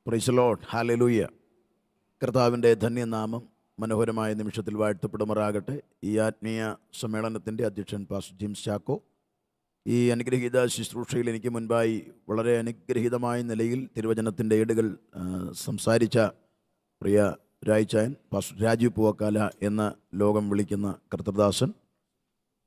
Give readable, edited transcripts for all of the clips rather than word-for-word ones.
Price the Lord, hallelujah. കർത്താവിൻ്റെ ധന്യനാമം മനോഹരമായ നിമിഷത്തിൽ വാഴ്ത്തപ്പെടുമാറാകട്ടെ. ഈ ആത്മീയ സമ്മേളനത്തിൻ്റെ അധ്യക്ഷൻ പാസ്റ്റർ ജിംസ് ചാക്കോ, ഈ അനുഗ്രഹീത ശുശ്രൂഷയിൽ എനിക്ക് മുൻപായി വളരെ അനുഗ്രഹീതമായ നിലയിൽ തിരുവചനത്തിൻ്റെ ഏടുകൾ സംസാരിച്ച പ്രിയ രായ്ച്ചായൻ പാസ്റ്റർ രാജീവ് പൂവക്കാല എന്ന ലോകം വിളിക്കുന്ന കർത്തൃദാസൻ,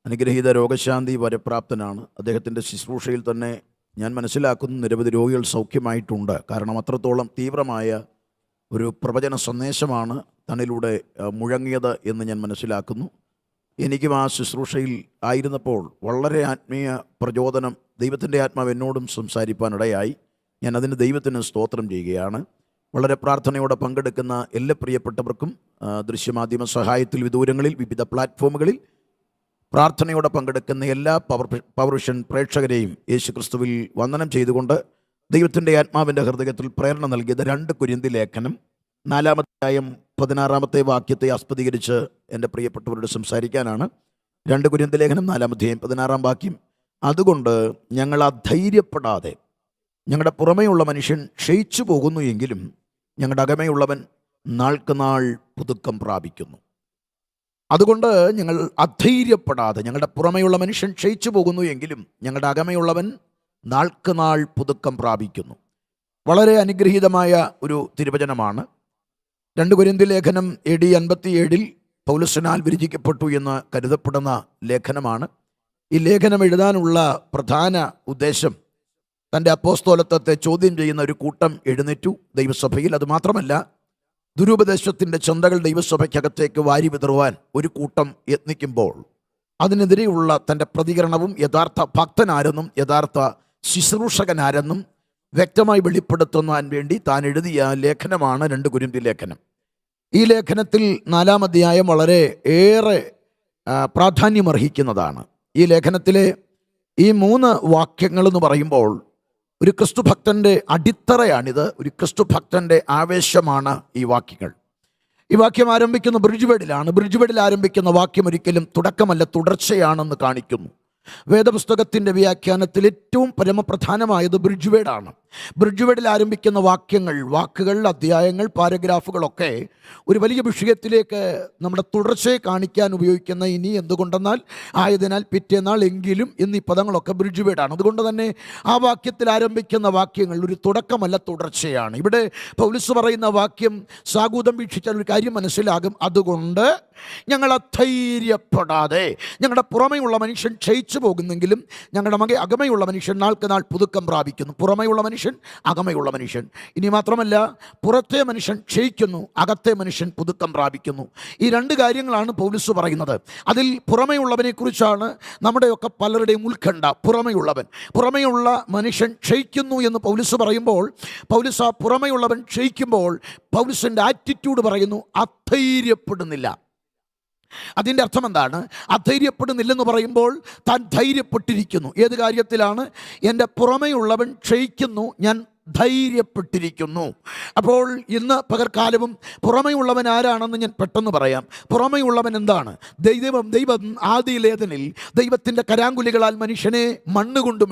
അനുഗ്രഹീത രോഗശാന്തി വരപ്രാപ്തനാണ്. അദ്ദേഹത്തിൻ്റെ ശുശ്രൂഷയിൽ തന്നെ ഞാൻ മനസ്സിലാക്കുന്നു നിരവധി രോഗികൾ സൗഖ്യമായിട്ടുണ്ട്. കാരണം അത്രത്തോളം തീവ്രമായ ഒരു പ്രവചന സന്ദേശമാണ് തന്നിലൂടെ മുഴങ്ങിയത് എന്ന് ഞാൻ മനസ്സിലാക്കുന്നു. എനിക്കും ആ ശുശ്രൂഷയിൽ ആയിരുന്നപ്പോൾ വളരെ ആത്മീയ പ്രചോദനം ദൈവത്തിൻ്റെ ആത്മാവ് എന്നോടും സംസാരിപ്പാനിടയായി. ഞാൻ അതിന് ദൈവത്തിന് സ്തോത്രം ചെയ്യുകയാണ്. വളരെ പ്രാർത്ഥനയോടെ പങ്കെടുക്കുന്ന എല്ലാ പ്രിയപ്പെട്ടവർക്കും ദൃശ്യമാധ്യമ സഹായത്തിൽ വിദൂരങ്ങളിൽ വിവിധ പ്ലാറ്റ്ഫോമുകളിൽ പ്രാർത്ഥനയോടെ പങ്കെടുക്കുന്ന എല്ലാ പവർ വിഷൻ പ്രേക്ഷകരെയും യേശുക്രിസ്തുവിൽ വന്ദനം ചെയ്തുകൊണ്ട് ദൈവത്തിൻ്റെ ആത്മാവിൻ്റെ ഹൃദയത്തിൽ പ്രേരണ നൽകിയത് 2 കൊരിന്തി ലേഖനം 4-ാം അധ്യായം 16-ാമത്തെ വാക്യത്തെ ആസ്പദീകരിച്ച് എൻ്റെ പ്രിയപ്പെട്ടവരോട് സംസാരിക്കാനാണ്. 2 കൊരിന്തി ലേഖനം 4-ാം അധ്യായം 16-ാം വാക്യം: അതുകൊണ്ട് ഞങ്ങൾ അധൈര്യപ്പെടാതെ, ഞങ്ങളുടെ പുറമേയുള്ള മനുഷ്യൻ ക്ഷയിച്ചു പോകുന്നു എങ്കിലും ഞങ്ങളുടെ അകമേയുള്ളവൻ നാൾക്കുനാൾ പുതുക്കം പ്രാപിക്കുന്നു. അതുകൊണ്ട് ഞങ്ങൾ അധൈര്യപ്പെടാതെ, ഞങ്ങളുടെ പുറമേയുള്ള മനുഷ്യൻ ക്ഷയിച്ചു പോകുന്നു എങ്കിലും ഞങ്ങളുടെ അകമേയുള്ളവൻ നാൾക്കുനാൾ പുതുക്കം പ്രാപിക്കുന്നു. വളരെ അനുഗ്രഹീതമായ ഒരു തിരുവചനമാണ്. 2 കൊരിന്തി ലേഖനം AD 57 പൗലോസിനാൽ വിരചിക്കപ്പെട്ടു എന്ന് കരുതപ്പെടുന്ന ലേഖനമാണ്. ഈ ലേഖനം എഴുതാനുള്ള പ്രധാന ഉദ്ദേശം തൻ്റെ അപ്പോസ്തോലത്വത്തെ ചോദ്യം ചെയ്യുന്ന ഒരു കൂട്ടം എഴുന്നേറ്റു ദൈവസഭയിൽ. അതുമാത്രമല്ല, ദുരുപദേശത്തിൻ്റെ ചിന്തകൾ ദൈവസഭയ്ക്കകത്തേക്ക് വാരി വിതറുവാൻ ഒരു കൂട്ടം യത്നിക്കുമ്പോൾ അതിനെതിരെയുള്ള തൻ്റെ പ്രതികരണവും യഥാർത്ഥ ഭക്തനാരെന്നും യഥാർത്ഥ ശുശ്രൂഷകനാരെന്നും വ്യക്തമായി വെളിപ്പെടുത്തുന്നതിന് വേണ്ടി താൻ എഴുതിയ ലേഖനമാണ് 2 കൊരിന്തി ലേഖനം. ഈ ലേഖനത്തിൽ 4-ാം അധ്യായം വളരെ ഏറെ പ്രാധാന്യമർഹിക്കുന്നതാണ്. ഈ ലേഖനത്തിലെ ഈ 3 വാക്യങ്ങളെന്ന് പറയുമ്പോൾ ഒരു ക്രിസ്തുഭക്തൻ്റെ അടിത്തറയാണിത്. ഒരു ക്രിസ്തുഭക്തൻ്റെ ആവേശമാണ് ഈ വാക്യങ്ങൾ. ഈ വാക്യം ആരംഭിക്കുന്ന ബ്രിഡ്ജ് വേഡിൽ ആരംഭിക്കുന്ന വാക്യം ഒരിക്കലും തുടക്കമല്ല, തുടർച്ചയാണെന്ന് കാണിക്കുന്നു. വേദപുസ്തകത്തിൻ്റെ വ്യാഖ്യാനത്തിൽ ഏറ്റവും പരമപ്രധാനമായത് ബ്രിഡ്ജ് വേഡിൽ ആരംഭിക്കുന്ന വാക്കുകൾ, അധ്യായങ്ങൾ, പാരഗ്രാഫുകളൊക്കെ ഒരു വലിയ വിഷയത്തിലേക്ക് നമ്മുടെ തുടർച്ചയെ കാണിക്കാൻ ഉപയോഗിക്കുന്ന ഇനി, എന്തുകൊണ്ടെന്നാൽ, ആയതിനാൽ, പിറ്റേന്നാൾ, എങ്കിലും എന്നീ പദങ്ങളൊക്കെ ബ്രിഡ്ജ് വേഡാണ്. അതുകൊണ്ട് തന്നെ ആ വാക്യത്തിൽ ആരംഭിക്കുന്ന വാക്യങ്ങൾ ഒരു തുടക്കമല്ല, തുടർച്ചയാണ്. ഇവിടെ പൗലോസ് പറയുന്ന വാക്യം സാഗൂതം വീക്ഷിച്ചാൽ ഒരു കാര്യം മനസ്സിലാകും. അതുകൊണ്ട് ഞങ്ങൾ അധൈര്യപ്പെടാതെ, ഞങ്ങളുടെ പുറമെയുള്ള മനുഷ്യൻ ക്ഷയിച്ചു പോകുന്നെങ്കിലും ഞങ്ങളുടെ അകമയുള്ള മനുഷ്യൻ നാൾക്ക് നാൾ പുതുക്കം പ്രാപിക്കുന്നു. പുറമെയുള്ള മനുഷ്യൻ, അകമയുള്ള മനുഷ്യൻ. ഇനി മാത്രമല്ല, പുറത്തെ മനുഷ്യൻ ക്ഷയിക്കുന്നു, അകത്തെ മനുഷ്യൻ പുതുക്കം പ്രാപിക്കുന്നു. ഈ 2 കാര്യങ്ങളാണ് പൗലോസ് പറയുന്നത്. അതിൽ പുറമെയുള്ളവനെ കുറിച്ചാണ് നമ്മുടെയൊക്കെ പലരുടെയും ഉത്കണ്ഠ. പുറമെയുള്ള മനുഷ്യൻ ക്ഷയിക്കുന്നു എന്ന് പൗലോസ് പറയുമ്പോൾ, പൗലോസ് ആ പുറമെയുള്ളവൻ ക്ഷയിക്കുമ്പോൾ പൗലോസിൻ്റെ ആറ്റിറ്റ്യൂഡ് പറയുന്നു, അധൈര്യപ്പെടുന്നില്ല. അതിൻ്റെ അർത്ഥം എന്താണ്? അധൈര്യപ്പെടുന്നില്ലെന്ന് പറയുമ്പോൾ താൻ ധൈര്യപ്പെട്ടിരിക്കുന്നു. ഏത് കാര്യത്തിലാണ്? എൻ്റെ പുറമെയുള്ളവൻ ക്ഷയിക്കുന്നു, ഞാൻ ധൈര്യപ്പെട്ടിരിക്കുന്നു. അപ്പോൾ ഇന്ന് പകർക്കാലവും പുറമെയുള്ളവൻ ആരാണെന്ന് ഞാൻ പെട്ടെന്ന് പറയാം. പുറമെയുള്ളവൻ എന്താണ്? ദൈവം ആദിയിലേതനിൽ ദൈവത്തിൻ്റെ കരാങ്കുലികളാൽ മനുഷ്യനെ മണ്ണുകൊണ്ട്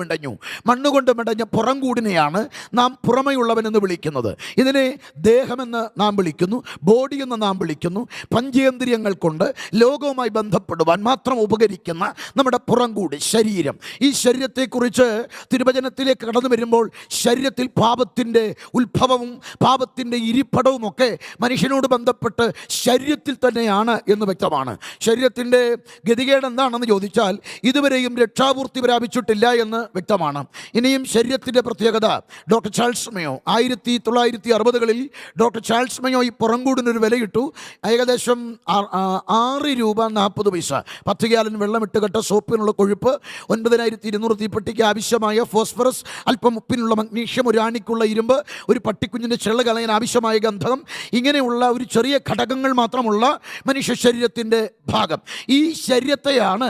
മിടഞ്ഞ പുറംകൂടിനെയാണ് നാം പുറമെയുള്ളവൻ എന്ന് വിളിക്കുന്നത്. ഇതിനെ ദേഹമെന്ന് നാം വിളിക്കുന്നു, ബോഡി എന്ന് നാം വിളിക്കുന്നു. പഞ്ചേന്ദ്രിയങ്ങൾ കൊണ്ട് ലോകവുമായി ബന്ധപ്പെടുവാൻ മാത്രം ഉപകരിക്കുന്ന നമ്മുടെ പുറംകൂടി, ശരീരം. ഈ ശരീരത്തെക്കുറിച്ച് തിരുവചനത്തിലേക്ക് കടന്നു വരുമ്പോൾ ശരീരത്തിൽ പാപത്തിൻ്റെ ഉത്ഭവവും പാപത്തിൻ്റെ ഇരിപ്പിടവും ഒക്കെ മനുഷ്യനോട് ബന്ധപ്പെട്ട് ശരീരത്തിൽ തന്നെയാണ് എന്ന് വ്യക്തമാണ്. ശരീരത്തിൻ്റെ ഗതികേട് എന്താണെന്ന് ചോദിച്ചാൽ ഇതുവരെയും രക്ഷാപൂർത്തി പ്രാപിച്ചിട്ടില്ല എന്ന് വ്യക്തമാണ്. ഇനിയും ശരീരത്തിൻ്റെ പ്രത്യേകത, ഡോക്ടർ ചാൾസ് മേയോ 1960കളിൽ ഡോക്ടർ ചാൾസ് മേയോ ഈ പുറംകൂടിനൊരു വിലയിട്ടു. ഏകദേശം 6 രൂപ 40 പൈസ. 10 ഗാലൻ വെള്ളമിട്ട് കെട്ട സോപ്പിനുള്ള കൊഴുപ്പ്, 9200 തീപ്പെട്ടിക്ക് ആവശ്യമായ ഫോസ്ഫറസ്, അല്പം ഉപ്പിനുള്ള മഗ്നീഷ്യം, ഒരു ആണിക്കുള്ള ഇരുമ്പ്, ഒരു പട്ടിക്കുഞ്ഞിൻ്റെ ചെള്ള് കളയാൻ ആവശ്യമായ ഗന്ധകം, ഇങ്ങനെയുള്ള ഒരു ചെറിയ ഘടകങ്ങൾ മാത്രമുള്ള മനുഷ്യ ശരീരത്തിൻ്റെ ഭാഗം. ഈ ശരീരത്തെയാണ്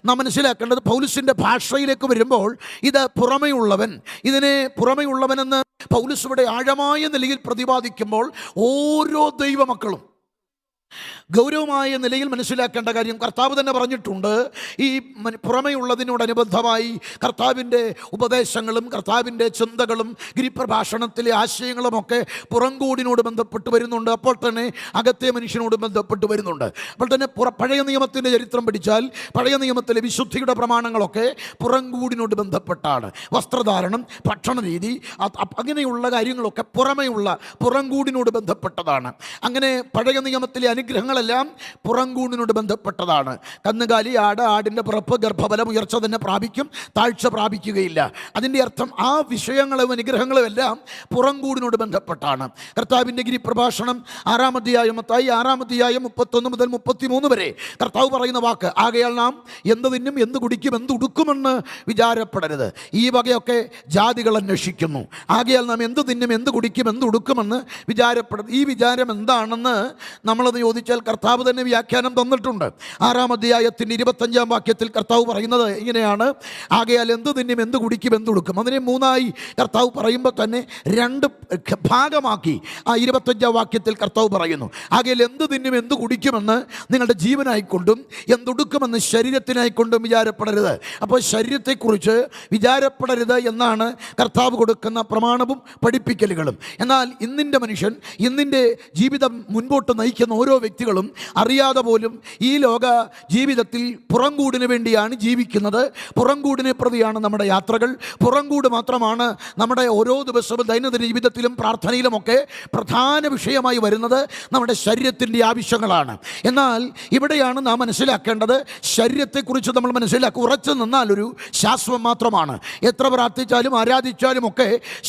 നാം മനസ്സിലാക്കേണ്ടത്. പൗലോസിൻ്റെ ഭാഷയിലേക്ക് വരുമ്പോൾ ഇത് പുറമെയുള്ളവൻ. ഇതിനെ പുറമെയുള്ളവനെന്ന് പൗലോസ് ഇവിടെ ആഴമായ നിലയിൽ പ്രതിപാദിക്കുമ്പോൾ ഓരോ ദൈവമക്കളും ഗൗരവമായ നിലയിൽ മനസ്സിലാക്കേണ്ട കാര്യം കർത്താവ് തന്നെ പറഞ്ഞിട്ടുണ്ട്. ഈ പുറമെയുള്ളതിനോടനുബന്ധമായി കർത്താവിൻ്റെ ഉപദേശങ്ങളും കർത്താവിൻ്റെ ചിന്തകളും ഗിരിപ്രഭാഷണത്തിലെ ആശയങ്ങളുമൊക്കെ പുറംകൂടിനോട് ബന്ധപ്പെട്ട് വരുന്നുണ്ട്. അപ്പോൾ തന്നെ അകത്തെ മനുഷ്യനോട് ബന്ധപ്പെട്ട് വരുന്നുണ്ട്. അപ്പോൾ തന്നെ പഴയ നിയമത്തിൻ്റെ ചരിത്രം പഠിച്ചാൽ പഴയ നിയമത്തിലെ വിശുദ്ധിയുടെ പ്രമാണങ്ങളൊക്കെ പുറംകൂടിനോട് ബന്ധപ്പെട്ടാണ്. വസ്ത്രധാരണം, ഭക്ഷണ രീതി, അങ്ങനെയുള്ള കാര്യങ്ങളൊക്കെ പുറംകൂടിനോട് ബന്ധപ്പെട്ടതാണ്. അങ്ങനെ പഴയ നിയമത്തിലെ അനുഗ്രഹങ്ങളെല്ലാം പുറംകൂടിനോട് ബന്ധപ്പെട്ടതാണ്. കന്നുകാലി, ആടിൻ്റെ പിറപ്പ്, ഗർഭഫലം, ഉയർച്ച തന്നെ പ്രാപിക്കും, താഴ്ച പ്രാപിക്കുകയില്ല. അതിൻ്റെ അർത്ഥം ആ വിഷയങ്ങളും അനുഗ്രഹങ്ങളും എല്ലാം പുറംകൂടിനോട് ബന്ധപ്പെട്ടാണ്. കർത്താവിൻ്റെ ഗിരിപ്രഭാഷണം 6-ാം അധ്യായം, മത്തായി 6-ാം അധ്യായം 31 മുതൽ 33 വരെ കർത്താവ് പറയുന്ന വാക്ക്, ആകയാൽ നാം എന്ത് തിന്നും, എന്ത് കുടിക്കും, എന്ത് ഉടുക്കുമെന്ന് വിചാരപ്പെടരുത്. ഈ വകയൊക്കെ ജാതികൾ അന്വേഷിക്കുന്നു. ആകയാൽ നാം എന്ത് തിന്നും, എന്ത് കുടിക്കും, എന്ത് ഉടുക്കുമെന്ന് വിചാരപ്പെടരുത്. ഈ വിചാരം എന്താണെന്ന് നമ്മളത് ചോദിച്ചാൽ കർത്താവ് തന്നെ വ്യാഖ്യാനം തന്നിട്ടുണ്ട്. 6-ാം അധ്യായത്തിൻ്റെ 25-ാം വാക്യത്തിൽ കർത്താവ് പറയുന്നത് ഇങ്ങനെയാണ്: ആകയാൽ എന്ത് തിന്നും, എന്ത് കുടിക്കും, എന്ത് ഉടുക്കും. അതിനെ 3ആയി കർത്താവ് പറയുമ്പോൾ തന്നെ 2 ഭാഗമാക്കി ആ 25-ാം വാക്യത്തിൽ കർത്താവ് പറയുന്നു. ആകയാൽ എന്ത് തിന്നും, എന്ത് കുടിക്കുമെന്ന് നിങ്ങളുടെ ജീവനായിക്കൊണ്ടും എന്തുടുക്കുമെന്ന് ശരീരത്തിനായിക്കൊണ്ടും വിചാരപ്പെടരുത്. അപ്പോൾ ശരീരത്തെക്കുറിച്ച് വിചാരപ്പെടരുത് എന്നാണ് കർത്താവ് കൊടുക്കുന്ന പ്രമാണവും പഠിപ്പിക്കലുകളും. എന്നാൽ ഇന്നിൻ്റെ മനുഷ്യൻ, ഇന്നിൻ്റെ ജീവിതം മുൻപോട്ട് നയിക്കുന്ന ഓരോ വ്യക്തികളും അറിയാതെ പോലും ഈ ലോക ജീവിതത്തിൽ പുറംകൂടിന് വേണ്ടിയാണ് ജീവിക്കുന്നത്. പുറംകൂടിനെ പ്രതിയാണ് നമ്മുടെ യാത്രകൾ. പുറംകൂട് മാത്രമാണ് നമ്മുടെ ഓരോ ദിവസവും ദൈനംദിന ജീവിതത്തിലും പ്രാർത്ഥനയിലുമൊക്കെ പ്രധാന വിഷയമായി വരുന്നത്. നമ്മുടെ ശരീരത്തിൻ്റെ ആവശ്യങ്ങളാണ്. എന്നാൽ ഇവിടെയാണ് നാം മനസ്സിലാക്കേണ്ടത്, ശരീരത്തെക്കുറിച്ച് നമ്മൾ ഉറച്ചു നിന്നാൽ ഒരു ശാസ്ത്രം മാത്രമാണ്. എത്ര പ്രാർത്ഥിച്ചാലും ആരാധിച്ചാലും ഒക്കെ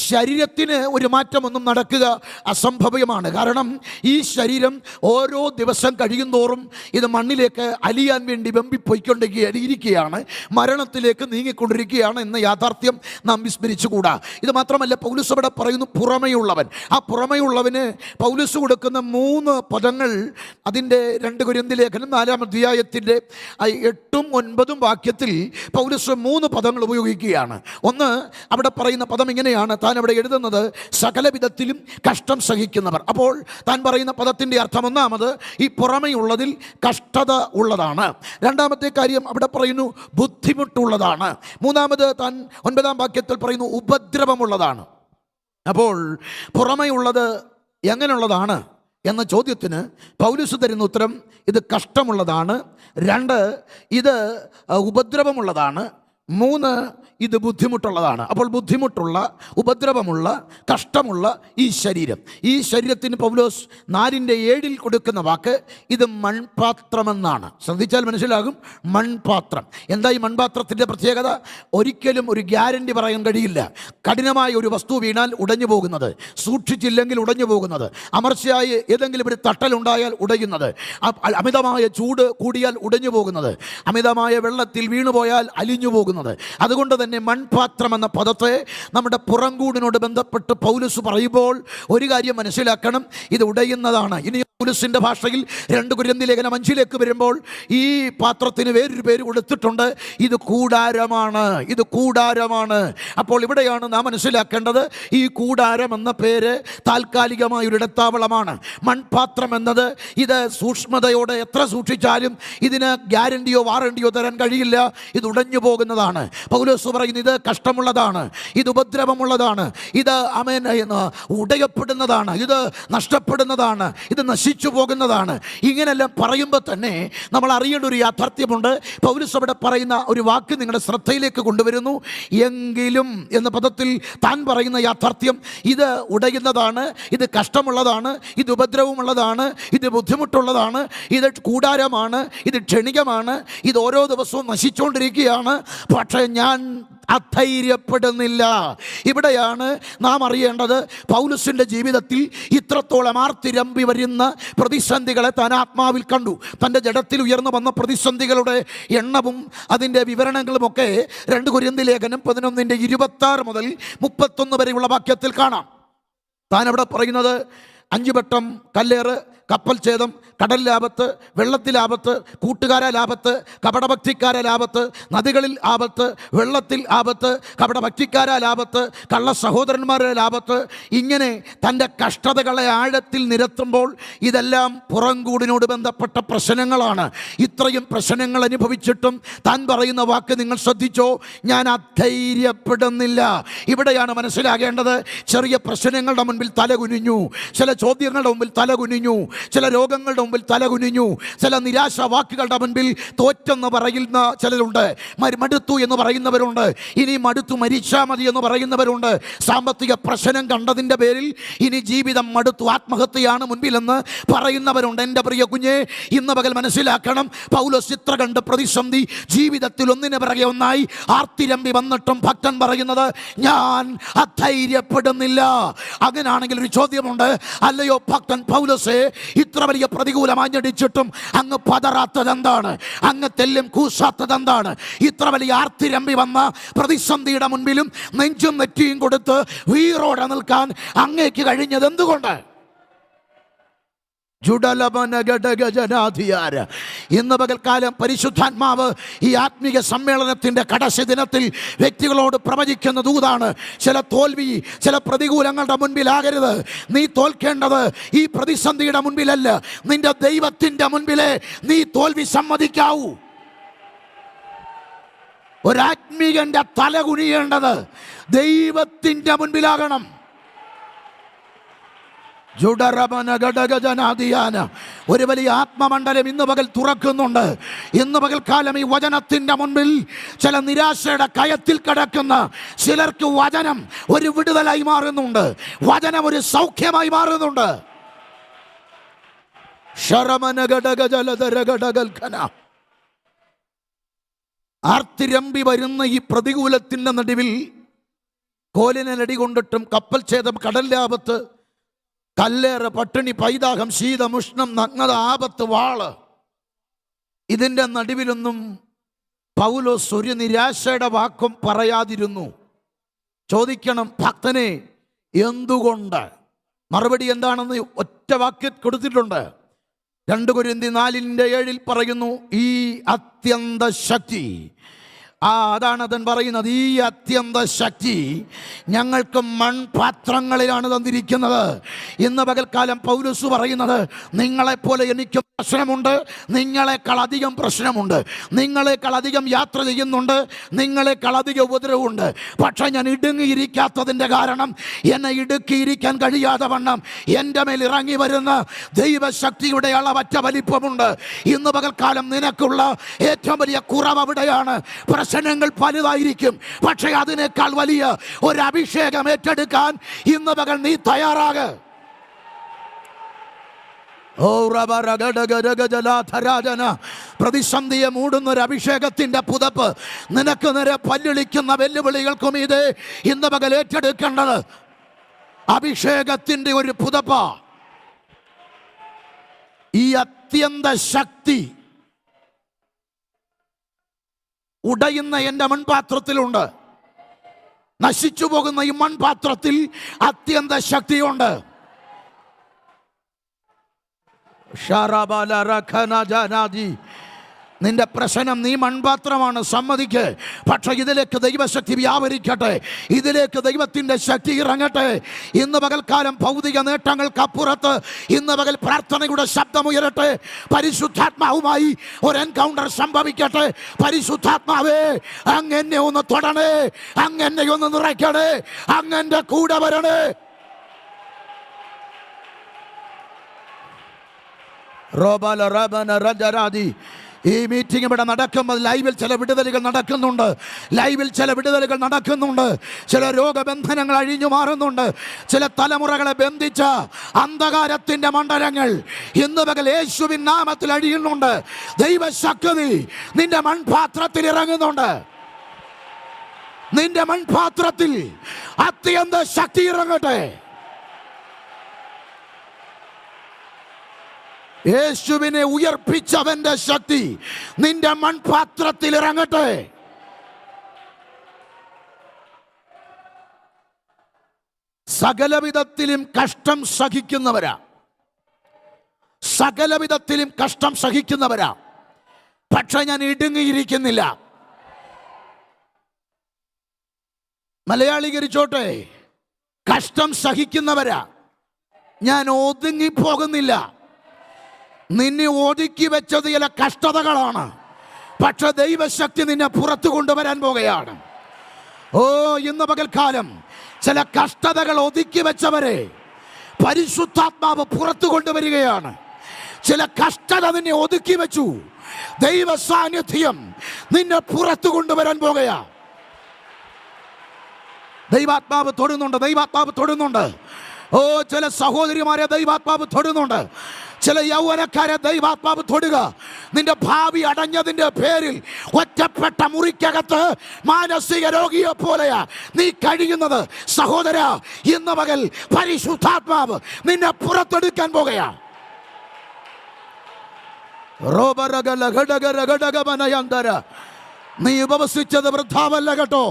ശരീരത്തിന് ഒരു മാറ്റമൊന്നും നടക്കുക അസംഭവ്യമാണ്. കാരണം ഈ ശരീരം ഓരോ ദിവസം കഴിയുന്തോറും ഇത് മണ്ണിലേക്ക് അലിയാൻ വേണ്ടി വെമ്പിപ്പോയിക്കൊണ്ടിരിക്കുകയാണ്, മരണത്തിലേക്ക് നീങ്ങിക്കൊണ്ടിരിക്കുകയാണ് എന്ന യാഥാർത്ഥ്യം നാം വിസ്മരിച്ചുകൂടാ. ഇത് മാത്രമല്ല, പൗലോസ് അവിടെ പറയുന്നു പുറമെയുള്ളവൻ. ആ പുറമെയുള്ളവന് പൗലോസ് കൊടുക്കുന്ന 3 പദങ്ങൾ അതിൻ്റെ 2 കൊരിന്ത്യർ ലേഖനം 4-ാം അധ്യായത്തിൻ്റെ 8-ഉം 9-ഉം വാക്യത്തിൽ പൗലോസ് 3 പദങ്ങൾ ഉപയോഗിക്കുകയാണ്. ഒന്ന്, അവിടെ പറയുന്ന പദം ഇങ്ങനെയാണ്, താൻ അവിടെ എഴുതുന്നത് സകല വിധത്തിലും കഷ്ടം സഹിക്കുന്നവർ. അപ്പോൾ താൻ പറയുന്ന പദത്തിൻ്റെ അർത്ഥം ഒന്നാമത് ഈ പുറമെയുള്ളതിൽ കഷ്ടത ഉള്ളതാണ്. രണ്ടാമത്തെ കാര്യം അവിടെ പറയുന്നു ബുദ്ധിമുട്ടുള്ളതാണ്. മൂന്നാമത് താൻ 9-ാം വാക്യത്തിൽ പറയുന്നു ഉപദ്രവമുള്ളതാണ്. അപ്പോൾ പുറമെയുള്ളത് എങ്ങനെയുള്ളതാണ് എന്ന ചോദ്യത്തിന് പൗലോസ് തരുന്ന ഉത്തരം ഇത് കഷ്ടമുള്ളതാണ്. 2, ഇത് ഉപദ്രവമുള്ളതാണ്. 3, ഇത് ബുദ്ധിമുട്ടുള്ളതാണ്. അപ്പോൾ ബുദ്ധിമുട്ടുള്ള, ഉപദ്രവമുള്ള, കഷ്ടമുള്ള ഈ ശരീരം, ഈ ശരീരത്തിന് പൗലോസ് 4:7 കൊടുക്കുന്ന വാക്ക് ഇത് മൺപാത്രമെന്നാണ്. ശ്രദ്ധിച്ചാൽ മനസ്സിലാകും, മൺപാത്രം. എന്താ ഈ മൺപാത്രത്തിൻ്റെ പ്രത്യേകത? ഒരിക്കലും ഒരു ഗ്യാരണ്ടി പറയാൻ കഴിയില്ല. കഠിനമായ ഒരു വസ്തു വീണാൽ ഉടഞ്ഞു പോകുന്നത്, സൂക്ഷിച്ചില്ലെങ്കിൽ ഉടഞ്ഞു പോകുന്നത്, അമർച്ചയായി ഏതെങ്കിലും ഒരു തട്ടലുണ്ടായാൽ ഉടയുന്നത്, അമിതമായ ചൂട് കൂടിയാൽ ഉടഞ്ഞു പോകുന്നത്, അമിതമായ വെള്ളത്തിൽ വീണുപോയാൽ അലിഞ്ഞു പോകുന്നത്. അതുകൊണ്ട് തന്നെ മൺപാത്രം എന്ന പദത്തെ നമ്മുടെ പുറംകൂടിനോട് ബന്ധപ്പെട്ട് പൗലോസ് പറയുമ്പോൾ ഒരു കാര്യം മനസ്സിലാക്കണം, ഇത് ഉടയുന്നതാണ്. ഇനി പൗലോസിന്റെ ഭാഷയിൽ 2 കൊരിന്ത്യർ ലേഖനം 5-ലേക്ക് വരുമ്പോൾ ഈ പാത്രത്തിന് വേറൊരു പേര് കൊടുത്തിട്ടുണ്ട്, ഇത് കൂടാരമാണ്. ഇത് കൂടാരമാണ്. അപ്പോൾ ഇവിടെയാണ് നാം മനസ്സിലാക്കേണ്ടത്, ഈ കൂടാരം എന്ന പേര് താൽക്കാലികമായ ഒരു ഇടത്താവളമാണ്. മൺപാത്രം എന്നത് ഇത് സൂക്ഷ്മതയോടെ എത്ര സൂക്ഷിച്ചാലും ഇതിന് ഗ്യാരണ്ടിയോ വാറണ്ടിയോ തരാൻ കഴിയില്ല, ഇത് ഉടഞ്ഞു പോകുന്നതാണ്. പൗലോസ് പറയുന്നത് ഇത് കഷ്ടമുള്ളതാണ്, ഇത് ഉപദ്രവമുള്ളതാണ്, ഇത് ഉടയപ്പെടുന്നതാണ്, ഇത് നഷ്ടപ്പെടുന്നതാണ്, ഇത് നശിച്ചു പോകുന്നതാണ്. ഇങ്ങനെല്ലാം പറയുമ്പോൾ തന്നെ നമ്മൾ അറിയേണ്ട ഒരു യാഥാർത്ഥ്യമുണ്ട്. പൗലോസ് അവിടെ പറയുന്ന ഒരു വാക്ക് നിങ്ങളുടെ ശ്രദ്ധയിലേക്ക് കൊണ്ടുവരുന്നു. എങ്കിലും എന്ന പദത്തിൽ താൻ പറയുന്ന യാഥാർത്ഥ്യം ഇത് ഉടയുന്നതാണ്, ഇത് കഷ്ടമുള്ളതാണ്, ഇത് ഉപദ്രവമുള്ളതാണ്, ഇത് ബുദ്ധിമുട്ടുള്ളതാണ്, ഇത് കൂടാരമാണ്, ഇത് ക്ഷണികമാണ്, ഇത് ഓരോ ദിവസവും നശിച്ചുകൊണ്ടിരിക്കുകയാണ്. പക്ഷേ ഞാൻ അധൈര്യപ്പെടുന്നില്ല. ഇവിടെയാണ് നാം അറിയേണ്ടത്, പൗലോസിൻ്റെ ജീവിതത്തിൽ ഇത്രത്തോളം ആർത്തിരമ്പി വരുന്ന പ്രതിസന്ധികളെ താൻ ആത്മാവിൽ കണ്ടു. തൻ്റെ ജഡത്തിൽ ഉയർന്നു വന്ന പ്രതിസന്ധികളുടെ എണ്ണവും അതിൻ്റെ വിവരണങ്ങളുമൊക്കെ 2 കൊരിന്ത്യർ ലേഖനം 11:26 മുതൽ 31 വരെയുള്ള വാക്യത്തിൽ കാണാം. താൻ അവിടെ പറയുന്നത് 5 വട്ടം കല്ലേറ്, കപ്പൽ ഛേദം, കടലിലാപത്ത്, വെള്ളത്തിലാപത്ത്, കൂട്ടുകാരാലാപത്ത്, കപടഭക്തിക്കാരാലാപത്ത്, നദികളിൽ ആപത്ത്, വെള്ളത്തിൽ ആപത്ത്, കപടഭക്തിക്കാരാലാപത്ത്, കള്ള സഹോദരന്മാരാലാപത്ത്. ഇങ്ങനെ തൻ്റെ കഷ്ടതകളെ ആഴത്തിൽ നിരത്തുമ്പോൾ ഇതെല്ലാം പുറംകൂടിനോട് ബന്ധപ്പെട്ട പ്രശ്നങ്ങളാണ്. ഇത്രയും പ്രശ്നങ്ങൾ അനുഭവിച്ചിട്ടും താൻ പറയുന്ന വാക്ക് നിങ്ങൾ ശ്രദ്ധിച്ചോ, ഞാൻ അധൈര്യപ്പെടുന്നില്ല. ഇവിടെയാണ് മനസ്സിലാകേണ്ടത്. ചെറിയ പ്രശ്നങ്ങളുടെ മുൻപിൽ തലകുനിഞ്ഞു, ചില ചോദ്യങ്ങളുടെ മുമ്പിൽ തലകുനിഞ്ഞു, ചില രോഗങ്ങളുടെ മുമ്പിൽ തലകുനിഞ്ഞു, ചില നിരാശാവാക്കുകളുടെ മുൻപിൽ തോറ്റെന്ന് പറയുന്ന ചിലരുണ്ട്, മടുത്തു എന്ന് പറയുന്നവരുണ്ട്, ഇനി മടുത്തു മരിച്ചാൽ മതി എന്ന് പറയുന്നവരുണ്ട്, സാമ്പത്തിക പ്രശ്നം കണ്ടതിൻ്റെ പേരിൽ ഇനി ജീവിതം മടുത്തു ആത്മഹത്യയാണ് മുൻപിലെന്ന് പറയുന്നവരുണ്ട്. എൻ്റെ പ്രിയ കുഞ്ഞെ, ഇന്ന് പകൽ മനസ്സിലാക്കണം, പൗലോസ് ഇത്ര കണ്ട് പ്രതിസന്ധി ജീവിതത്തിൽ ഒന്നിന് പിറകെ ഒന്നായി ആർത്തിരമ്പി വന്നിട്ടും ഭക്തൻ പറയുന്നത് ഞാൻ അധൈര്യപ്പെടുന്നില്ല. അങ്ങനാണെങ്കിൽ ഒരു ചോദ്യമുണ്ട്, അല്ലയോ ഭക്തൻ പൗലോസേ, ഇത്ര വലിയ പ്രതികൂലമാഞ്ഞടിച്ചിട്ടും അങ്ങ് പതറാത്തത് എന്താണ്? അങ്ങ് തെല്ലും കൂസാത്തത് എന്താണ്? ഇത്ര വലിയ ആർത്തിരമ്പി വന്ന പ്രതിസന്ധിയുടെ മുൻപിലും നെഞ്ചും നെറ്റിയും കൊടുത്ത് വീറോടെ നിൽക്കാൻ അങ്ങേക്ക് കഴിഞ്ഞത് എന്തുകൊണ്ട്? ഇന്ന് പകൽക്കാലം പരിശുദ്ധാത്മാവ് ഈ ആത്മീയ സമ്മേളനത്തിന്റെ കടശ ദിനത്തിൽ വ്യക്തികളോട് പ്രവചിക്കുന്ന ദൂതാണ്. ചില തോൽവി, ചില പ്രതികൂലങ്ങളുടെ മുൻപിലാകരുത്. നീ തോൽക്കേണ്ടത് ഈ പ്രതിസന്ധിയുടെ മുൻപിലല്ല, നിന്റെ ദൈവത്തിന്റെ മുൻപിലേ നീ തോൽവി സമ്മതിക്കാവൂ. ഒരാത്മീകന്റെ തല കുനിയേണ്ടത് ദൈവത്തിന്റെ മുൻപിലാകണം. ഒരു വലിയ ആത്മമണ്ഡലം ഇന്ന് പകൽ തുറക്കുന്നുണ്ട്. ഇന്ന് പകൽക്കാലം ഈ വചനത്തിന്റെ മുൻപിൽ ചില നിരാശയുടെ കയത്തിൽ കിടക്കുന്ന ചിലർക്ക് വചനം ഒരു വിടുതലായി മാറുന്നുണ്ട്, വചനം ഒരു സൗഖ്യമായി മാറുന്നുണ്ട്. ആർത്തിരമ്പി വരുന്ന ഈ പ്രതികൂലത്തിന്റെ നടുവിൽ കോലിനടി കൊണ്ടിട്ടും കപ്പൽ ഛേദം, കടലിലാപത്ത്, കല്ലേറ്, പട്ടിണി, പൈതാഹം, ശീതം, ഉഷ്ണം, നഗ്നത, ആപത്ത്, വാള്, ഇതിൻ്റെ നടുവിലൊന്നും പൗലോസ് ഒരു നിരാശയുടെ വാക്കും പറയാതിരുന്നു. ചോദിക്കണം, ഭക്തനെ എന്തുകൊണ്ട്? മറുപടി എന്താണെന്ന് ഒറ്റ വാക്യം കൊടുത്തിട്ടുണ്ട്. 2 കൊരിന്ത്യർ 4:7 പറയുന്നു, ഈ അത്യന്ത ശക്തി, അതാണ് അതൻ പറയുന്നത്, ഈ അത്യന്ത ശക്തി ഞങ്ങൾക്ക് മൺപാത്രങ്ങളിലാണ് തന്നിരിക്കുന്നത്. ഇന്ന് പകൽക്കാലം പൗലോസ് പറയുന്നത്, നിങ്ങളെപ്പോലെ എനിക്കും പ്രശ്നമുണ്ട്, നിങ്ങളെക്കാൾ അധികം പ്രശ്നമുണ്ട്, നിങ്ങളെക്കാൾ അധികം യാത്ര ചെയ്യുന്നുണ്ട്, നിങ്ങളെക്കാൾ അധികം ഉപദ്രവമുണ്ട്. പക്ഷെ ഞാൻ ഇടുങ്ങിയിരിക്കാത്തതിൻ്റെ കാരണം, എന്നെ ഇടുക്കിയിരിക്കാൻ കഴിയാതെ വണ്ണം എൻ്റെ മേൽ ഇറങ്ങി വരുന്ന ദൈവശക്തിയുടെ അളവറ്റ വലിപ്പമുണ്ട്. ഇന്ന് പകൽക്കാലം നിനക്കുള്ള ഏറ്റവും വലിയ കുറവ് അവിടെയാണ്. പ്രശ്നങ്ങൾ പലതായിരിക്കും, പക്ഷെ അതിനേക്കാൾ വലിയ ഒരു അഭിഷേകം ഏറ്റെടുക്കാൻ ഇന്ന് പകൽ നീ തയ്യാറാക. പ്രതിസന്ധിയെ മൂടുന്ന ഒരു അഭിഷേകത്തിന്റെ പുതപ്പ് നിനക്ക് നേരെ പല്ലിളിക്കുന്ന വെല്ലുവിളികൾക്കും ഇത് ഇന്ന് പകൽ ഏറ്റെടുക്കേണ്ടത് അഭിഷേകത്തിന്റെ ഒരു പുതപ്പ. ഈ അത്യന്ത ശക്തി ഉടയുന്ന എൻ്റെ മൺപാത്രത്തിലുണ്ട്. നശിച്ചു പോകുന്ന ഈ മൺപാത്രത്തിൽ അത്യന്ത ശക്തിയുണ്ട്. നിന്റെ പ്രശ്നം, നീ മൺപാത്രമാണ്, സമ്മതിക്ക്. പക്ഷെ ഇതിലേക്ക് ദൈവശക്തി വ്യാപരിക്കട്ടെ, ഇതിലേക്ക് ദൈവത്തിൻ്റെ ശക്തി ഇറങ്ങട്ടെ. ഇന്ന് പകൽക്കാലം ഭൗതിക നേട്ടങ്ങൾക്കപ്പുറത്ത് ഇന്ന് പകൽ പ്രാർത്ഥനയുടെ ശബ്ദമുയരട്ടെ. പരിശുദ്ധാത്മാവുമായി ഒരു എൻകൗണ്ടർ സംഭവിക്കട്ടെ. പരിശുദ്ധാത്മാവേ, അങ്ങെന്നെ ഒന്ന് തൊടണേ, അങ്ങെന്നെ ഒന്ന് നിറയ്ക്കണേ, അങ്ങന്റെ കൂടെ വരണേ. ഈ മീറ്റിംഗ് ഇവിടെ നടക്കുമ്പോൾ ലൈവിൽ ചില വിടുതലുകൾ നടക്കുന്നുണ്ട്. ചില രോഗബന്ധനങ്ങൾ അഴിഞ്ഞു മാറുന്നുണ്ട്. ചില തലമുറകളെ ബന്ധിച്ച അന്ധകാരത്തിന്റെ മണ്ഡലങ്ങൾ ഇന്ന് പകൽ യേശുവിൻ നാമത്തിൽ അഴിയുന്നുണ്ട്. ദൈവശക്തി നിന്റെ മൺപാത്രത്തിൽ ഇറങ്ങുന്നുണ്ട്. നിന്റെ മൺപാത്രത്തിൽ അത്യന്ത ശക്തി ഇറങ്ങട്ടെ. യേശുവിനെ ഉയർപ്പിച്ചവന്റെ ശക്തി നിന്റെ മൺപാത്രത്തിൽ ഇറങ്ങട്ടെ. സകലവിധത്തിലും കഷ്ടം സഹിക്കുന്നവരാ, സകലവിധത്തിലും കഷ്ടം സഹിക്കുന്നവരാ, പക്ഷെ ഞാൻ ഇടുങ്ങിയിരിക്കുന്നില്ല. മലയാളീകരിച്ചോട്ടെ, കഷ്ടം സഹിക്കുന്നവരാ, ഞാൻ ഒതുങ്ങിപ്പോകുന്നില്ല. നിന്നെ ഒതുക്കി വെച്ചത് ചില കഷ്ടതകളാണ്, പക്ഷെ ദൈവശക്തി നിന്നെ പുറത്തു കൊണ്ടുവരാൻ പോകുകയാണ്. ഓ, ഇന്ന് പകൽക്കാലം ചില കഷ്ടതകൾ ഒതുക്കി വെച്ചവരെ പരിശുദ്ധാത്മാവ് പുറത്തു കൊണ്ടുവരികയാണ്. ചില കഷ്ടത നിന്നെ ഒതുക്കി വെച്ചു, ദൈവ സാന്നിധ്യം നിന്നെ പുറത്തു കൊണ്ടുവരാൻ പോകുകയാണ്. ദൈവാത്മാവ് തൊടുന്നുണ്ട്, ദൈവാത്മാവ് തൊടുന്നുണ്ട്. ഓ, ചില സഹോദരിമാരെ ദൈവാത്മാവ് തൊടുന്നുണ്ട്, ചില യൗവനക്കാരെ ദൈവാത്മാവ് തൊടുക. നിന്റെ ഭാവി അടഞ്ഞതിന്റെ പേരിൽ ഒറ്റപ്പെട്ട മുറിക്കകത്ത് മാനസിക രോഗിയെ പോലെയാ നീ കഴിയുന്നത്. സഹോദര, ഇന്ന് പകൽ പരിശുദ്ധാത്മാവ് നിന്നെ പുറത്തെടുക്കാൻ പോകുകയാണ്. നീ ഉപവസിച്ചത് വൃഥാവല്ല കേട്ടോ,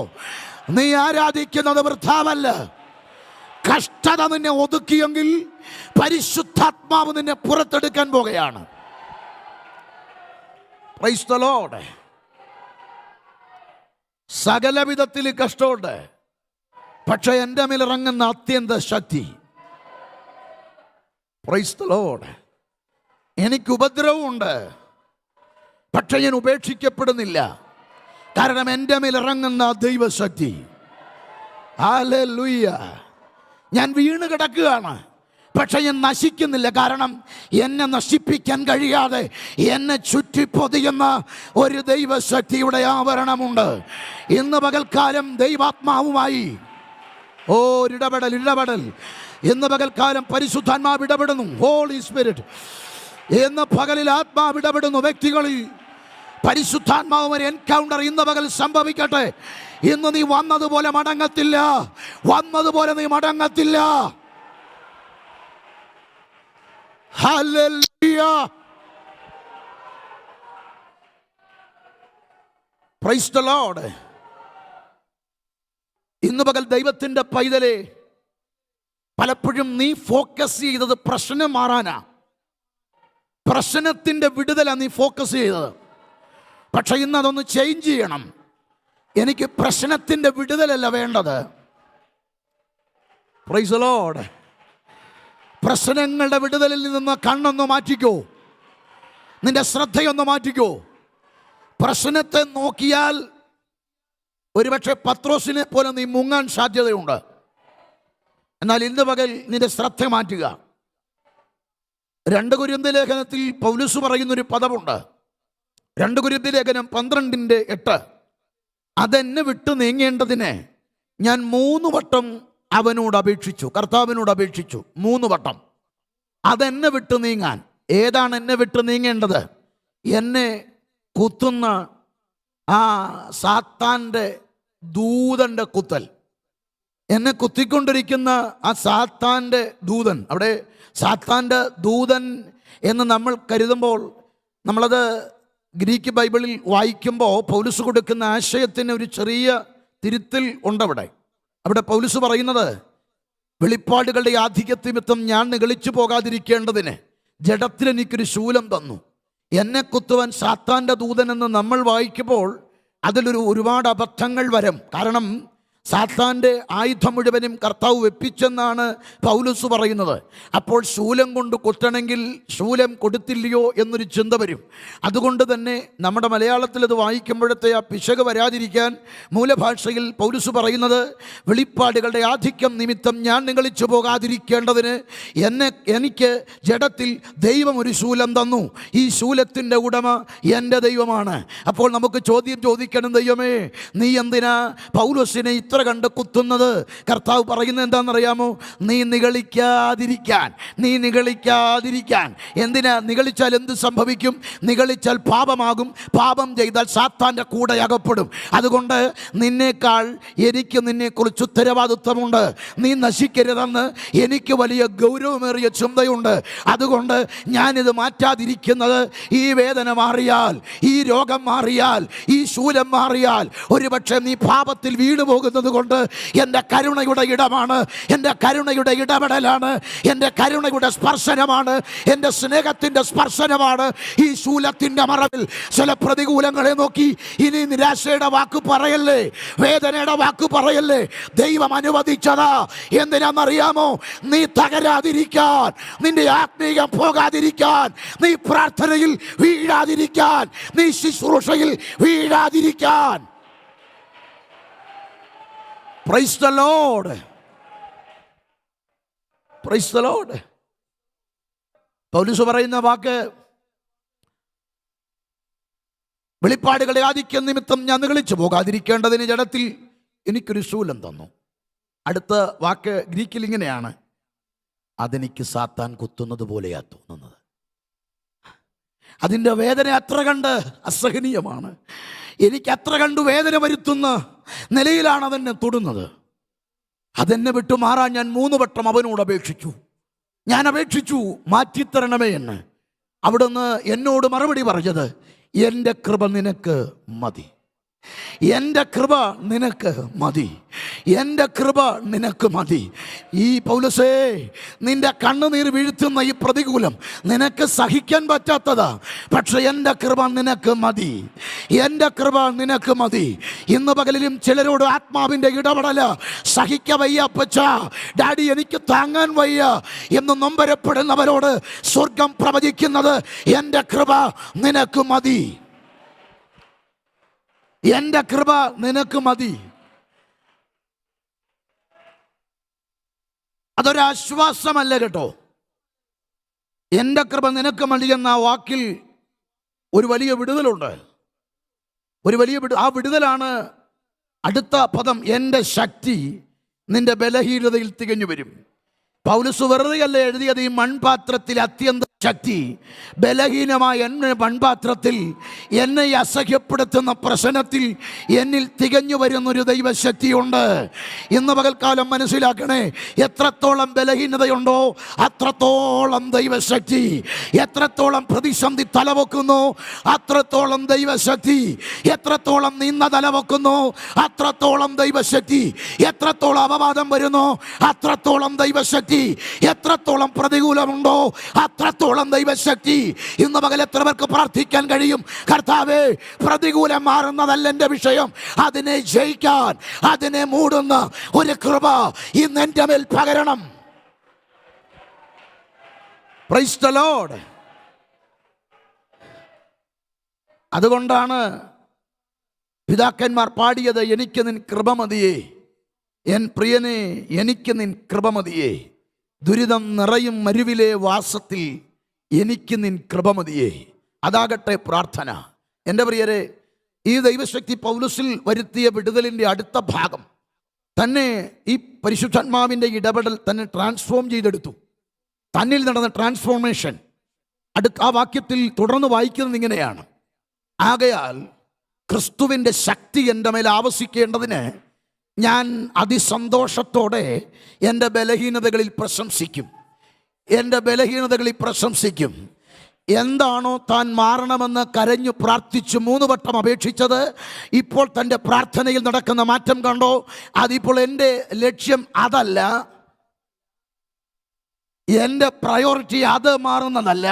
നീ ആരാധിക്കുന്നത് വൃഥാവല്ല. കഷ്ടത നിന്നെ ഒതുക്കിയെങ്കിൽ പരിശുദ്ധാത്മാവ് നിന്നെ പുറത്തെടുക്കാൻ പോകുകയാണ്. Price the Lord. സകലവിധത്തിൽ കഷ്ടമുണ്ട്, പക്ഷെ എൻ്റെ മേൽ ഇറങ്ങുന്ന അത്യന്ത ശക്തി. Price the Lord. എനിക്ക് ഉപദ്രവമുണ്ട്, പക്ഷെ ഞാൻ ഉപേക്ഷിക്കപ്പെടുന്നില്ല, കാരണം എൻ്റെ മേൽ ഇറങ്ങുന്ന ദൈവശക്തി. ഹല്ലേലൂയ. ഞാൻ വീണ് കിടക്കുകയാണ്, പക്ഷെ ഞാൻ നശിക്കുന്നില്ല, കാരണം എന്നെ നശിപ്പിക്കാൻ കഴിയാതെ എന്നെ ചുറ്റിപ്പൊതിയുന്ന ഒരു ദൈവശക്തിയുടെ ആവരണമുണ്ട്. ഇന്ന് പകൽക്കാലം ദൈവാത്മാവുമായി ഒരിടപെടൽ ഇടപെടൽ. ഇന്ന് പകൽക്കാലം പരിശുദ്ധാത്മാവ് ഇടപെടുന്നു. ഹോളി സ്പിരിറ്റ് ഇന്ന് പകലിൽ ആത്മാവ് ഇടപെടുന്നു വ്യക്തികളിൽ. പരിശുദ്ധാത്മാവ് ഒരു എൻകൗണ്ടർ ഇന്ന് പകൽ സംഭവിക്കട്ടെ. ഇന്ന് നീ വന്നതുപോലെ മടങ്ങത്തില്ല, വന്നതുപോലെ നീ മടങ്ങത്തില്ല. ഹല്ലേലൂയ. Price the Lord. ഇന്ന് പകൽ ദൈവത്തിന്റെ പൈതലെ, പലപ്പോഴും നീ ഫോക്കസ് ചെയ്തത് പ്രശ്നം മാറാനാ, പ്രശ്നത്തിന്റെ വിടുതലാണ് നീ ഫോക്കസ് ചെയ്തത്. പക്ഷെ ഇന്ന് അതൊന്ന് ചേഞ്ച് ചെയ്യണം. എനിക്ക് പ്രശ്നത്തിന്റെ വിടുതലല്ല വേണ്ടത്. Price the Lord. പ്രശ്നങ്ങളുടെ വിടുതലിൽ നിന്ന് കണ്ണൊന്ന് മാറ്റിക്കോ, നിന്റെ ശ്രദ്ധയൊന്ന് മാറ്റിക്കോ. പ്രശ്നത്തെ നോക്കിയാൽ ഒരുപക്ഷെ പത്രോസിനെ പോലെ നീ മുങ്ങാൻ സാധ്യതയുണ്ട്. എന്നാൽ ഇന്ന് പകൽ നിന്റെ ശ്രദ്ധ മാറ്റുക. 2 കൊരിന്ത്യർ ലേഖനത്തിൽ പൗലോസ് പറയുന്നൊരു പദമുണ്ട്. 2 കൊരിന്ത്യർ ലേഖനം 12:8. അതെന്നെ വിട്ടു നീങ്ങേണ്ടതിന് ഞാൻ 3 വട്ടം അവനോട് അപേക്ഷിച്ചു, കർത്താവിനോട് അപേക്ഷിച്ചു. 3 വട്ടം അതെന്നെ വിട്ടു നീങ്ങാൻ. ഏതാണ് എന്നെ വിട്ടു നീങ്ങേണ്ടത്? എന്നെ കുത്തുന്ന ആ സാത്താൻ്റെ ദൂതൻ്റെ കുത്തൽ, എന്നെ കുത്തിക്കൊണ്ടിരിക്കുന്ന ആ സാത്താൻ്റെ ദൂതൻ. അവിടെ സാത്താൻ്റെ ദൂതൻ എന്ന് നമ്മൾ കരുതുമ്പോൾ, നമ്മളത് ഗ്രീക്ക് ബൈബിളിൽ വായിക്കുമ്പോൾ പൗലോസ് കൊടുക്കുന്ന ആശയത്തിന് ഒരു ചെറിയ തിരുത്തൽ ഉണ്ടവിടെ. അവിടെ പൗലോസ് പറയുന്നത്, വെളിപ്പാടുകളുടെ ആധിക്യനിമിത്തം ഞാൻ നിഗളിച്ചു പോകാതിരിക്കേണ്ടതിന് ജഡത്തിൽ എനിക്കൊരു ശൂലം തന്നു. എന്നെ കുത്തുവാൻ സാത്താൻ്റെ ദൂതൻ എന്ന് നമ്മൾ വായിക്കുമ്പോൾ ഒരുപാട് അബദ്ധങ്ങൾ വരും. കാരണം സാത്താൻ്റെ ആയുധം മുഴുവനും കർത്താവ് വെപ്പിച്ചെന്നാണ് പൗലോസ് പറയുന്നത്. അപ്പോൾ ശൂലം കൊണ്ട് കുത്തണമെങ്കിൽ ശൂലം കൊടുത്തില്ലയോ എന്നൊരു ചിന്ത വരും. അതുകൊണ്ട് തന്നെ നമ്മുടെ മലയാളത്തിൽ അത് വായിക്കുമ്പോഴത്തെ ആ പിശക് വരാതിരിക്കാൻ മൂലഭാഷയിൽ പൗലോസ് പറയുന്നത്, വെളിപ്പാടുകളുടെ ആധിക്യം നിമിത്തം ഞാൻ നിഗളിച്ചു പോകാതിരിക്കേണ്ടതിന് എനിക്ക് ജഡത്തിൽ ദൈവം ഒരു ശൂലം തന്നു. ഈ ശൂലത്തിൻ്റെ ഉടമ എൻ്റെ ദൈവമാണ്. അപ്പോൾ നമുക്ക് ചോദ്യം ചോദിക്കണം, ദൈവമേ നീ എന്തിനാ പൗലോസിനെ ഇത്ര കണ്ട് കുത്തുന്നത്? കർത്താവ് പറയുന്നത് എന്താണെന്നറിയാമോ? നീ നിഗളിക്കാതിരിക്കാൻ. എന്തിനാ നിഗളിച്ചാൽ എന്ത് സംഭവിക്കും? നിഗളിച്ചാൽ പാപമാകും, പാപം ചെയ്താൽ സാത്താൻ്റെ കൂടെ അകപ്പെടും. അതുകൊണ്ട് നിന്നേക്കാൾ എനിക്ക് നിന്നെക്കുറിച്ച് ഉത്തരവാദിത്വമുണ്ട്. നീ നശിക്കരുതെന്ന് എനിക്ക് വലിയ ഗൗരവമേറിയ ചിന്തയുണ്ട്. അതുകൊണ്ട് ഞാനിത് മാറ്റാതിരിക്കുന്നത്, ഈ വേദന മാറിയാൽ, ഈ രോഗം മാറിയാൽ, ഈ ശൂലം മാറിയാൽ ഒരുപക്ഷെ നീ പാപത്തിൽ വീണു പോകുന്നത് ആയതുകൊണ്ട് എൻ്റെ കരുണയുടെ ഇടമാണ്, എൻ്റെ കരുണയുടെ ഇടപെടലാണ്, എൻ്റെ കരുണയുടെ സ്പർശനമാണ്, എൻ്റെ സ്നേഹത്തിൻ്റെ സ്പർശനമാണ്. ഈ ശൂലത്തിൻ്റെ മറവിൽ ചില പ്രതികൂലങ്ങളെ നോക്കി ഇനി നിരാശയുടെ വാക്ക് പറയല്ലേ, വേദനയുടെ വാക്ക് പറയല്ലേ. ദൈവം അനുവദിച്ചതാ. എന്തിനാണെന്നറിയാമോ? നീ തകരാതിരിക്കാൻ, നിന്റെ ആത്മീയം പോകാതിരിക്കാൻ, നീ പ്രാർത്ഥനയിൽ വീഴാതിരിക്കാൻ, നീ ശുശ്രൂഷയിൽ വീഴാതിരിക്കാൻ. Praise the Lord. Praise the Lord. പൗലോസ് പറയുന്ന വാക്ക്, വെളിപ്പാടുകളെ ആധിക്യം നിമിത്തം ഞാൻ നിഗളിച്ചു പോകാതിരിക്കേണ്ടതിന് ജഡത്തിൽ എനിക്കൊരു ശൂലം തന്നു. അടുത്ത വാക്ക് ഗ്രീക്കിൽ ഇങ്ങനെയാണ്, അതെനിക്ക് സാത്താൻ കുത്തുന്നത് പോലെയാ തോന്നുന്നത്. അതിൻ്റെ വേദന അത്ര കണ്ട് അസഹനീയമാണ്. എനിക്ക് അത്ര കണ്ടു വേദന വരുത്തുന്ന നിലയിലാണ് അതെന്നെ തൊടുന്നത്. അതെന്നെ വിട്ടു മാറാൻ ഞാൻ 3 വട്ടം അവനോട് അപേക്ഷിച്ചു. ഞാൻ അപേക്ഷിച്ചു, മാറ്റിത്തരണമേ എന്ന്. അവിടുന്ന് എന്നോട് മറുപടി പറഞ്ഞത്, എൻ്റെ കൃപ നിനക്ക് മതി, എൻ്റെ കൃപ നിനക്ക് മതി, എൻ്റെ കൃപ നിനക്ക് മതി. ഈ പൗലോസേ, നിന്റെ കണ്ണുനീർ വീഴ്ത്തുന്ന ഈ പ്രതികൂലം നിനക്ക് സഹിക്കാൻ പറ്റാത്തതാ, പക്ഷെ എൻ്റെ കൃപ നിനക്ക് മതി, എൻ്റെ കൃപ നിനക്ക് മതി. ഇന്ന് പകലിലും ചിലരോട് ആത്മാവിൻ്റെ ഇടപെടല, സഹിക്ക വയ്യ അപ്പച്ച, ഡാഡി എനിക്ക് താങ്ങാൻ വയ്യ എന്ന് നൊമ്പരപ്പെടുന്നവരോട് സ്വർഗം പ്രവചിക്കുന്നത്, എൻ്റെ കൃപ നിനക്ക് മതി, എൻ്റെ കൃപ നിനക്ക് മതി. അതൊരാശ്വാസമല്ല കേട്ടോ. എൻ്റെ കൃപ നിനക്ക് മതി എന്ന വാക്കിൽ ഒരു വലിയ വിടുതലുണ്ട്. ആ വിടുതലാണ് അടുത്ത പദം, എൻ്റെ ശക്തി നിന്റെ ബലഹീനതയിൽ തികഞ്ഞു വരും. പൗലോസ് വെറുതെയല്ല എഴുതിയത്, ഈ മൺപാത്രത്തിൽ അത്യന്ത ശക്തി ബലഹീനമായ എന്നെ മൺപാത്രത്തിൽ എന്നെ അസഹ്യപ്പെടുത്തുന്ന പ്രശ്നത്തിൽ എന്നിൽ തികഞ്ഞു വരുന്നൊരു ദൈവശക്തിയുണ്ട്. ഇന്ന് പകൽക്കാലം മനസ്സിലാക്കണേ, എത്രത്തോളം ബലഹീനതയുണ്ടോ അത്രത്തോളം ദൈവശക്തി, എത്രത്തോളം പ്രതിസന്ധി തലവെക്കുന്നു അത്രത്തോളം ദൈവശക്തി, എത്രത്തോളം നിന്ന തലവെക്കുന്നു അത്രത്തോളം ദൈവശക്തി, എത്രത്തോളം അപവാദം വരുന്നു അത്രത്തോളം ദൈവശക്തി, എത്രത്തോളം പ്രതികൂലമുണ്ടോ അത്രത്തോളം ദൈവശക്തി. ഇന്ന് പകൽ എത്ര പേർക്ക് പ്രാർത്ഥിക്കാൻ കഴിയും, കർത്താവേ, പ്രതികൂലം മാറുന്നതല്ല എൻ്റെ വിഷയം, അതിനെ ജയിക്കാൻ, അതിനെ മൂടുന്ന ഒരു കൃപ ഇന്ന് എൻ്റെ മേൽ പകരണം. Price the Lord. അതുകൊണ്ടാണ് പിതാക്കന്മാർ പാടിയത്, എനിക്ക് നിൻ കൃപ മതിയേ, എൻ പ്രിയനെ എനിക്ക് നിൻ കൃപ മതിയേ, ദുരിതം നിറയും മരുവിലെ വാസത്തിൽ എനിക്ക് നിൻ കൃപ മതിയേ. അതാകട്ടെ പ്രാർത്ഥന. എൻ്റെ പ്രിയരെ, ഈ ദൈവശക്തി പൗലോസിൽ വരുത്തിയ വിടുതലിൻ്റെ അടുത്ത ഭാഗം തന്നെ ഈ പരിശുദ്ധാത്മാവിൻ്റെ ഇടപെടൽ തന്നെ ട്രാൻസ്ഫോം ചെയ്തെടുത്തു. തന്നിൽ നടന്ന ട്രാൻസ്ഫോർമേഷൻ ആ വാക്യത്തിൽ തുടർന്ന് വായിക്കുന്നത് ഇങ്ങനെയാണ്, ആകയാൽ ക്രിസ്തുവിൻ്റെ ശക്തി എൻ്റെ മേൽ ആവസിക്കേണ്ടതിന് ഞാൻ അതിസന്തോഷത്തോടെ എൻ്റെ ബലഹീനതകളിൽ പ്രശംസിക്കും, എൻ്റെ ബലഹീനതകളിൽ പ്രശംസിക്കും. എന്താണോ താൻ മാറണമെന്ന് കരഞ്ഞു പ്രാർത്ഥിച്ച് 3 വട്ടം അപേക്ഷിച്ചത്, ഇപ്പോൾ തൻ്റെ പ്രാർത്ഥനയിൽ നടക്കുന്ന മാറ്റം കണ്ടോ? അതിപ്പോൾ എൻ്റെ ലക്ഷ്യം അതല്ല, എൻ്റെ പ്രയോറിറ്റി അത് മാറുന്നതല്ല,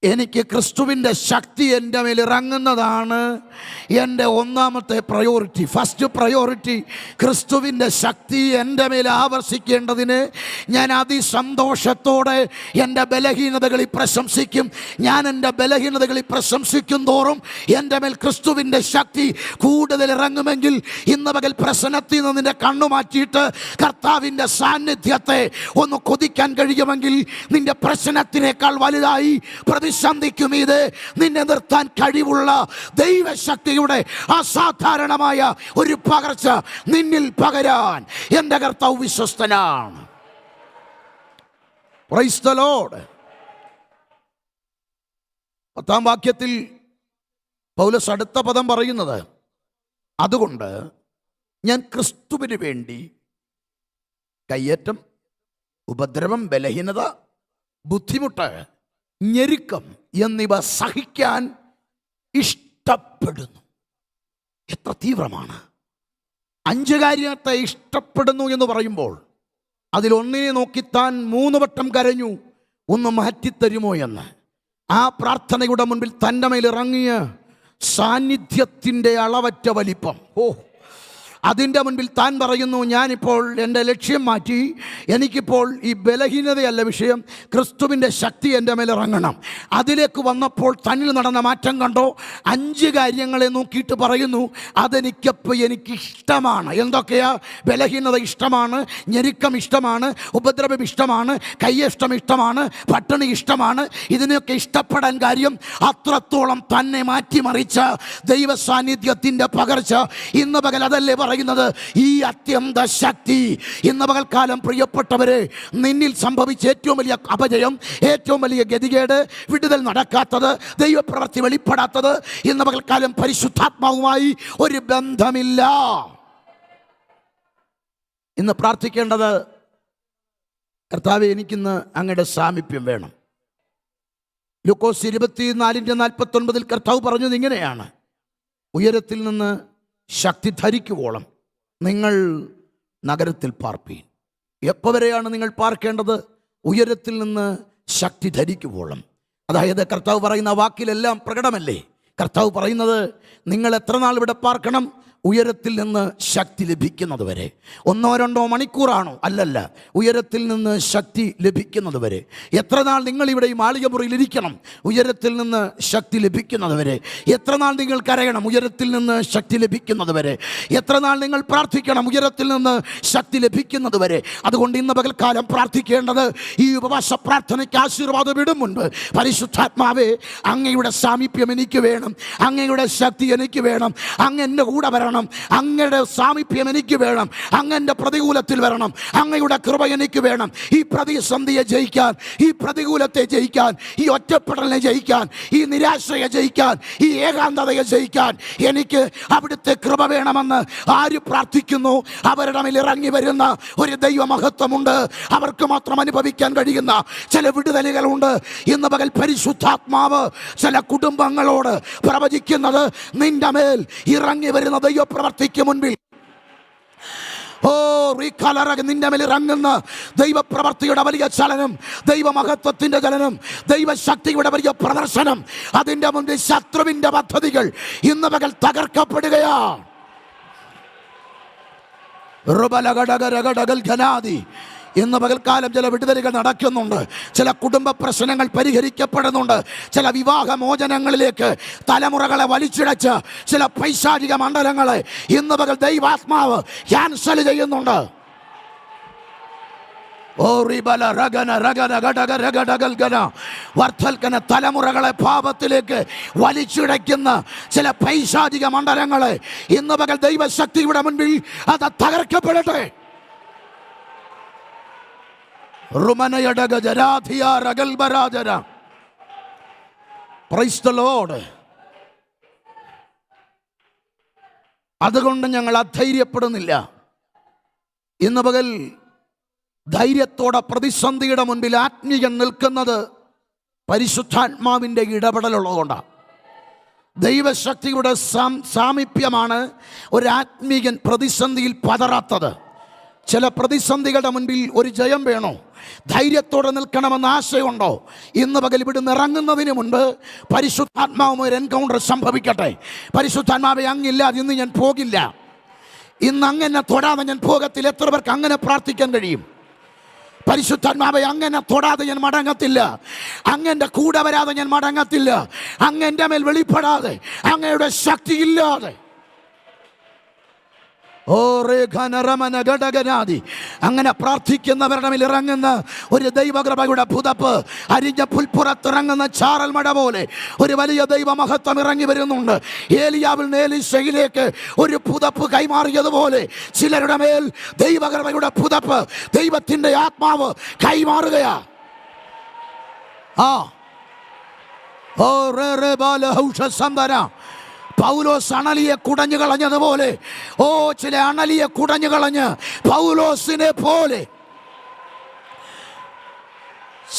എനിക്ക് ക്രിസ്തുവിൻ്റെ ശക്തി എൻ്റെ മേൽ ഇറങ്ങുന്നതാണ് എൻ്റെ ഒന്നാമത്തെ പ്രയോറിറ്റി. ഫസ്റ്റ് പ്രയോറിറ്റി ക്രിസ്തുവിൻ്റെ ശക്തി എൻ്റെ മേൽ ആവർത്തിക്കേണ്ടതിന് ഞാൻ അതിസന്തോഷത്തോടെ എൻ്റെ ബലഹീനതകളിൽ പ്രശംസിക്കും. ഞാൻ എൻ്റെ ബലഹീനതകളിൽ പ്രശംസിക്കും തോറും എൻ്റെ മേൽ ക്രിസ്തുവിൻ്റെ ശക്തി കൂടുതൽ ഇറങ്ങുമെങ്കിൽ ഇന്ന് പകൽ പ്രശ്നത്തിൽ നിന്ന് നിൻ്റെ കണ്ണു മാറ്റിയിട്ട് കർത്താവിൻ്റെ സാന്നിധ്യത്തെ ഒന്ന് കൊതിക്കാൻ കഴിയുമെങ്കിൽ നിൻ്റെ പ്രശ്നത്തിനേക്കാൾ വലുതായി പ്രതിസന്ധിക്കും ഇത് നിന്നെ നിർത്താൻ കഴിവുള്ള ദൈവശക്തിയുടെ അസാധാരണമായ ഒരു പകർച്ച നിന്നിൽ പകരാൻ എൻ്റെ കർത്താവ് വിശ്വസ്തനാണ്. Price the Lord. 10-ാം വാക്യത്തിൽ പൗലോസ് അടുത്ത പദം പറയുന്നത്, അതുകൊണ്ട് ഞാൻ ക്രിസ്തുവിന് വേണ്ടി കയ്യേറ്റം, ഉപദ്രവം, ബലഹീനത, ബുദ്ധിമുട്ട്, ഞെരുക്കം എന്നിവ സഹിക്കാൻ ഇഷ്ടപ്പെടുന്നു. എത്ര തീവ്രമാണ്! 5 കാര്യത്തെ ഇഷ്ടപ്പെടുന്നു എന്ന് പറയുമ്പോൾ അതിലൊന്നിനെ നോക്കി താൻ 3 വട്ടം കരഞ്ഞു, ഒന്ന് മാറ്റിത്തരുമോ എന്ന്. ആ പ്രാർത്ഥനയുടെ മുൻപിൽ തൻ്റെ മേലിറങ്ങിയ സാന്നിധ്യത്തിൻ്റെ അളവറ്റ വലിപ്പം, അതിൻ്റെ മുൻപിൽ താൻ പറയുന്നു, ഞാനിപ്പോൾ എൻ്റെ ലക്ഷ്യം മാറ്റി. എനിക്കിപ്പോൾ ഈ ബലഹീനതയല്ല വിഷയം, ക്രിസ്തുവിൻ്റെ ശക്തി എൻ്റെ മേലിറങ്ങണം. അതിലേക്ക് വന്നപ്പോൾ തന്നിൽ നടന്ന മാറ്റം കണ്ടോ? 5 കാര്യങ്ങളെ നോക്കിയിട്ട് പറയുന്നു, എനിക്കിഷ്ടമാണ്. എന്തൊക്കെയാ? ബലഹീനത ഇഷ്ടമാണ്, ഞെരുക്കം ഇഷ്ടമാണ്, ഉപദ്രവം ഇഷ്ടമാണ്, കയ്യഷ്ടം ഇഷ്ടമാണ്, പട്ടിണി ഇഷ്ടമാണ്. ഇതിനെയൊക്കെ ഇഷ്ടപ്പെടാൻ കാര്യം അത്രത്തോളം തന്നെ മാറ്റിമറിച്ച ദൈവ സാന്നിധ്യത്തിൻ്റെ പകർച്ച. ഇന്ന് പകൽ അതല്ലേ പറയുന്നത്, ഈ അത്യന്ത ശക്തി. ഇന്ന് പകൽക്കാലം പ്രിയപ്പെട്ടവരെ, നിന്നിൽ സംഭവിച്ച ഏറ്റവും വലിയ അപജയം, ഏറ്റവും വലിയ ഗതികേട്, വിടുതൽ നടക്കാത്തത്, ദൈവപ്രവൃത്തി വെളിപ്പെടാത്തത്, ഇന്ന് പകൽക്കാലം പരിശുദ്ധാത്മാവുമായി ഒരു ബന്ധമില്ല. ഇന്ന് പ്രാർത്ഥിക്കേണ്ടത്, കർത്താവേ, എനിക്കിന്ന് അങ്ങയുടെ സാമീപ്യം വേണം. ലൂക്കോസ് 24:49 കർത്താവ് പറഞ്ഞത് ഇങ്ങനെയാണ്, ഉയരത്തിൽ നിന്ന് ശക്തി ധരിക്കുവോളം നിങ്ങൾ നഗരത്തിൽ പാർപ്പീൻ. എപ്പോൾ വരെയാണ് നിങ്ങൾ പാർക്കേണ്ടത്? ഉയരത്തിൽ നിന്ന് ശക്തി ധരിക്കുവോളം. അതായത് കർത്താവ് പറയുന്ന വാക്കിലെല്ലാം പ്രകടമല്ലേ? കർത്താവ് പറയുന്നത്, നിങ്ങൾ എത്ര നാൾ ഇവിടെ പാർക്കണം? ഉയരത്തിൽ നിന്ന് ശക്തി ലഭിക്കുന്നത് വരെ. 1-2 മണിക്കൂറാണോ? അല്ലല്ല, ഉയരത്തിൽ നിന്ന് ശക്തി ലഭിക്കുന്നത് വരെ. എത്ര നാൾ നിങ്ങൾ ഇവിടെ ഈ മാളികമുറിയിൽ ഇരിക്കണം? ഉയരത്തിൽ നിന്ന് ശക്തി ലഭിക്കുന്നത് വരെ. എത്ര നാൾ നിങ്ങൾ കരയണം? ഉയരത്തിൽ നിന്ന് ശക്തി ലഭിക്കുന്നത് വരെ. എത്ര നാൾ നിങ്ങൾ പ്രാർത്ഥിക്കണം? ഉയരത്തിൽ നിന്ന് ശക്തി ലഭിക്കുന്നത് വരെ. അതുകൊണ്ട് ഇന്ന് പകൽക്കാലം പ്രാർത്ഥിക്കേണ്ടത്, ഈ ഉപവാസ പ്രാർത്ഥനയ്ക്ക് ആശീർവാദം ഇടും മുൻപ്, പരിശുദ്ധാത്മാവേ, അങ്ങയുടെ സാമീപ്യം എനിക്ക് വേണം, അങ്ങയുടെ ശക്തി എനിക്ക് വേണം, അങ്ങ് എൻ്റെ കൂടെ വരണം, അങ്ങയുടെ സാമീപ്യം എനിക്ക് വേണം, അങ്ങന്റെ പ്രതികൂലത്തിൽ വരണം, അങ്ങയുടെ കൃപ എനിക്ക് വേണം. ഈ പ്രതിസന്ധിയെ ജയിക്കാൻ, ഈ പ്രതികൂലത്തെ ജയിക്കാൻ, ഈ ഒറ്റപ്പെടലിനെ ജയിക്കാൻ, ഈ നിരാശയെ ജയിക്കാൻ, ഈ ഏകാന്തതയെ ജയിക്കാൻ എനിക്ക് അവിടുത്തെ കൃപ വേണമെന്ന് ആര് പ്രാർത്ഥിക്കുന്നു, അവരുടെ മേൽ ഇറങ്ങി വരുന്ന ഒരു ദൈവമഹത്വമുണ്ട്. അവർക്ക് മാത്രം അനുഭവിക്കാൻ കഴിയുന്ന ചില വിടുതലുകളുണ്ട്. ഇന്ന് പകൽ പരിശുദ്ധാത്മാവ് ചില കുടുംബങ്ങളോട് പ്രവചിക്കുന്നത്, നിന്റെ മേൽ ഇറങ്ങി വരുന്ന ദൈവപ്രവർത്തിക്ക് മുൻപിൽ, നിന്റെ മേൽ ഇറങ്ങുന്ന ദൈവപ്രവർത്തിയുടെ വലിയ ചലനം, ദൈവമഹത്വത്തിന്റെ ചലനം, ദൈവശക്തിയുടെ വലിയ പ്രദർശനം, അതിന്റെ മുൻപിൽ ശത്രുവിന്റെ പദ്ധതികൾ ഇന്ന് പകൽ തകർക്കപ്പെടുകയാണ്. ഇന്ന് പകൽക്കാലം ചില വിടുതലുകൾ നടക്കുന്നുണ്ട്, ചില കുടുംബ പ്രശ്നങ്ങൾ പരിഹരിക്കപ്പെടുന്നുണ്ട്, ചില വിവാഹ മോചനങ്ങളിലേക്ക് തലമുറകളെ വലിച്ചിഴച്ച് ചില പൈശാചിക മണ്ഡലങ്ങളെ ഇന്ന് പകൽ ദൈവാത്മാവ് ക്യാൻസൽ ചെയ്യുന്നുണ്ട്. തലമുറകളെ പാപത്തിലേക്ക് വലിച്ചിടയ്ക്കുന്ന ചില പൈശാചിക മണ്ഡലങ്ങളെ ഇന്ന് പകൽ ദൈവശക്തിയുടെ മുൻപിൽ അത് തകർക്കപ്പെടട്ടെ. അതുകൊണ്ട് ഞങ്ങൾ അധൈര്യപ്പെടുന്നില്ല. ഇന്ന് പകൽ ധൈര്യത്തോടെ പ്രതിസന്ധിയുടെ മുൻപിൽ ആത്മീയൻ നിൽക്കുന്നത് പരിശുദ്ധാത്മാവിൻ്റെ ഇടപെടലുള്ളതുകൊണ്ടാണ്. ദൈവശക്തിയുടെ സാമീപ്യമാണ് ഒരു ആത്മീയൻ പ്രതിസന്ധിയിൽ പതറാത്തത്. ചില പ്രതിസന്ധികളുടെ മുൻപിൽ ഒരു ജയം വേണോ? ധൈര്യത്തോടെ നിൽക്കണമെന്ന് ആശയമുണ്ടോ? ഇന്ന് പകൽ ഇവിടുന്ന് ഇറങ്ങുന്നതിന് മുൻപ് പരിശുദ്ധാത്മാവുമായി ഒരു എൻകൗണ്ടർ സംഭവിക്കട്ടെ. പരിശുദ്ധാത്മാവെ, അങ്ങില്ലാതെ ഇന്ന് ഞാൻ പോകില്ല, ഇന്ന് അങ്ങനെ തൊടാതെ ഞാൻ പോകത്തില്ല. എത്ര പേർക്ക് അങ്ങനെ പ്രാർത്ഥിക്കാൻ കഴിയും? പരിശുദ്ധാത്മാവെ, അങ്ങനെ തൊടാതെ ഞാൻ മടങ്ങത്തില്ല, അങ്ങന്റെ കൂടെ വരാതെ ഞാൻ മടങ്ങത്തില്ല, അങ്ങന്റെ മേൽ വെളിപ്പെടാതെ, അങ്ങയുടെ ശക്തിയില്ലാതെ. അങ്ങനെ പ്രാർത്ഥിക്കുന്നവരുടെ മേൽ ഇറങ്ങുന്ന ഒരു ദൈവകൃപയുടെ പുതപ്പ്, അരിഞ്ഞ പുൽപ്പുറത്തിറങ്ങുന്ന ചാറൽ മഴ പോലെ ഒരു വലിയ ദൈവമഹത്വം ഇറങ്ങി വരുന്നുണ്ട്. ഏലിയാവിൽ നിന്ന് എലീശയിലേക്ക് ഒരു പുതപ്പ് കൈമാറിയതുപോലെ ചിലരുടെ മേൽ ദൈവകൃപയുടെ പുതപ്പ്, ദൈവത്തിന്റെ ആത്മാവ് കൈമാറുകയാ. പൗലോസ് അണലിയെ കുടഞ്ഞു കളഞ്ഞതുപോലെ, ചില അണലിയെ കുടഞ്ഞു കളഞ്ഞ് പൗലോസിനെ പോലെ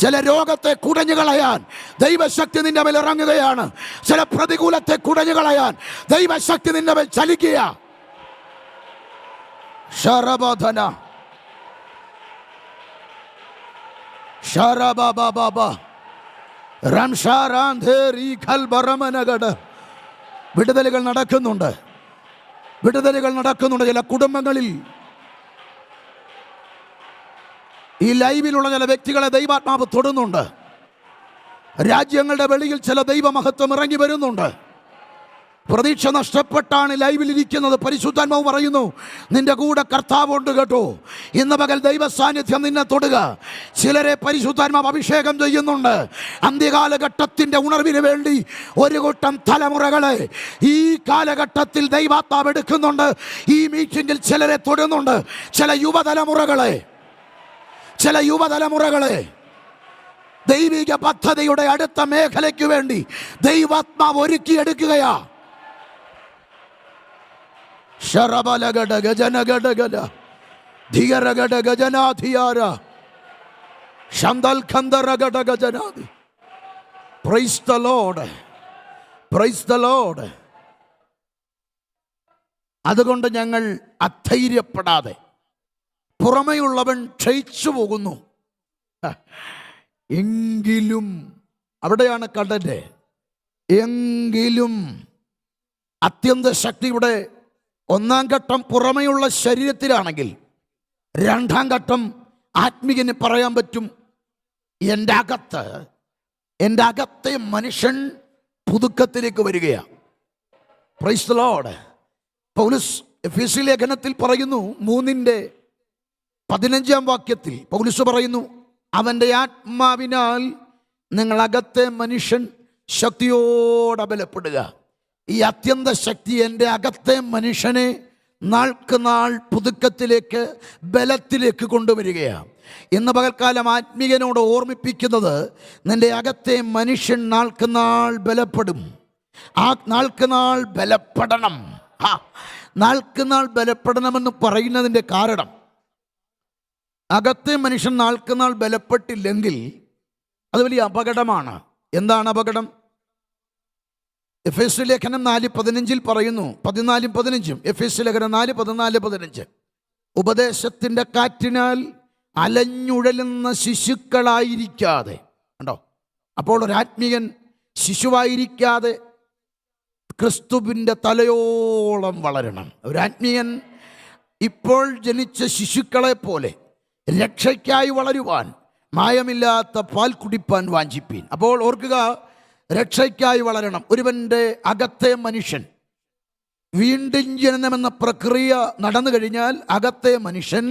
ചില രോഗത്തെ കുടഞ്ഞു കളയാൻ ദൈവശക്തി നിന്റെ മേൽ ഇറങ്ങുകയാണ്. ചില പ്രതികൂലത്തെ കുടഞ്ഞു കളയാൻ ദൈവശക്തി നിന്റെ മേൽ ചലിക്കുക. ഷറബധന ഷറബബബബ റംഷാരാന്ധേരി ഖൽബറമനഗട. വിടുതലുകൾ നടക്കുന്നുണ്ട്, വിടുതലുകൾ നടക്കുന്നുണ്ട്. ചില കുടുംബങ്ങളിൽ, ഈ ലൈവിലുള്ള ചില വ്യക്തികളെ ദൈവാത്മാവ് തൊടുന്നുണ്ട്. രാജ്യങ്ങളുടെ വെളിയിൽ ചില ദൈവമഹത്വം ഇറങ്ങി വരുന്നുണ്ട്. പ്രതീക്ഷ നഷ്ടപ്പെട്ടാണ് ലൈവിലിരിക്കുന്നത്. പരിശുദ്ധാത്മാവ് പറയുന്നു, നിന്റെ കൂടെ കർത്താവുണ്ട് കേട്ടോ. ഇന്ന് പകൽ ദൈവ സാന്നിധ്യം നിന്നെ തൊടുക. ചിലരെ പരിശുദ്ധാത്മാവ് അഭിഷേകം ചെയ്യുന്നുണ്ട്. അന്ത്യകാലഘട്ടത്തിൻ്റെ ഉണർവിന് വേണ്ടി ഒരു കൂട്ടം തലമുറകളെ ഈ കാലഘട്ടത്തിൽ ദൈവാത്മാവ് എടുക്കുന്നുണ്ട്. ഈ മീറ്റിംഗിൽ ചിലരെ തൊടുന്നുണ്ട്. ചില യുവതലമുറകളെ ദൈവിക പദ്ധതിയുടെ അടുത്ത മേഖലയ്ക്ക് വേണ്ടി ദൈവാത്മാവ് ഒരുക്കിയെടുക്കുകയാ. ശരബലഗട ഗജനഗടഗല ധിയരഗട ഗജനാധിയാര ശന്തൽ ഖന്ദരഗട ഗജനാദി. Praise the Lord, praise the Lord. അതുകൊണ്ട് ഞങ്ങൾ അധൈര്യപ്പെടാതെ, പുറമെയുള്ളവൻ ക്ഷയിച്ചു പോകുന്നു എങ്കിലും, അവിടെയാണ് കടല്, എങ്കിലും അത്യന്ത ശക്തിയുടെ ഒന്നാം ഘട്ടം പുറമെയുള്ള ശരീരത്തിലാണെങ്കിൽ, രണ്ടാം ഘട്ടം ആത്മീയന് പറയാൻ പറ്റും, എൻ്റെ അകത്തെ മനുഷ്യൻ പുതുക്കത്തിലേക്ക് വരികയാണ്. Praise the Lord. പൗലോസ് എഫെസ്യ ലേഖനത്തിൽ പറയുന്നു, 3:15 പൗലോസ് പറയുന്നു, അവൻ്റെ ആത്മാവിനാൽ നിങ്ങളകത്തെ മനുഷ്യൻ ശക്തിയോടെ ബലപ്പെടുക. ഈ അത്യന്ത ശക്തി എൻ്റെ അകത്തെ മനുഷ്യനെ നാൾക്ക് നാൾ പുതുക്കത്തിലേക്ക്, ബലത്തിലേക്ക് കൊണ്ടുവരികയാണ്. ഇന്ന് പകൽക്കാലം ആത്മീയനോട് ഓർമ്മിപ്പിക്കുന്നത്, നിൻ്റെ അകത്തെ മനുഷ്യൻ നാൾക്ക് നാൾ ബലപ്പെടും. ആ നാൾക്ക് നാൾ ബലപ്പെടണം. നാൾക്ക് നാൾ ബലപ്പെടണമെന്ന് പറയുന്നതിൻ്റെ കാരണം, അകത്തെ മനുഷ്യൻ നാൾക്ക് നാൾ ബലപ്പെട്ടില്ലെങ്കിൽ അത് വലിയ അപകടമാണ്. എന്താണ് അപകടം? എഫെസ്യ ലേഖനം 4:15 പറയുന്നു, 14-15. എഫെസ്യ ലേഖനം 4:14-15. ഉപദേശത്തിൻ്റെ കാറ്റിനാൽ അലഞ്ഞുഴലുന്ന ശിശുക്കളായിരിക്കാതെ. കണ്ടോ? അപ്പോൾ ഒരാത്മീയൻ ശിശുവായിരിക്കാതെ ക്രിസ്തുവിൻ്റെ തലയോളം വളരണം. ഒരാത്മീയൻ ഇപ്പോൾ ജനിച്ച ശിശുക്കളെ പോലെ രക്ഷയ്ക്കായി വളരുവാൻ മായമില്ലാത്ത പാൽ കുടിപ്പാൻ വാഞ്ചിപ്പീൻ. അപ്പോൾ ഓർക്കുക, രക്ഷയ്ക്കായി വളരണം. ഒരുവൻ്റെ അകത്തെ മനുഷ്യൻ വീണ്ടും ജനനമെന്ന പ്രക്രിയ നടന്നു കഴിഞ്ഞാൽ അകത്തെ മനുഷ്യൻ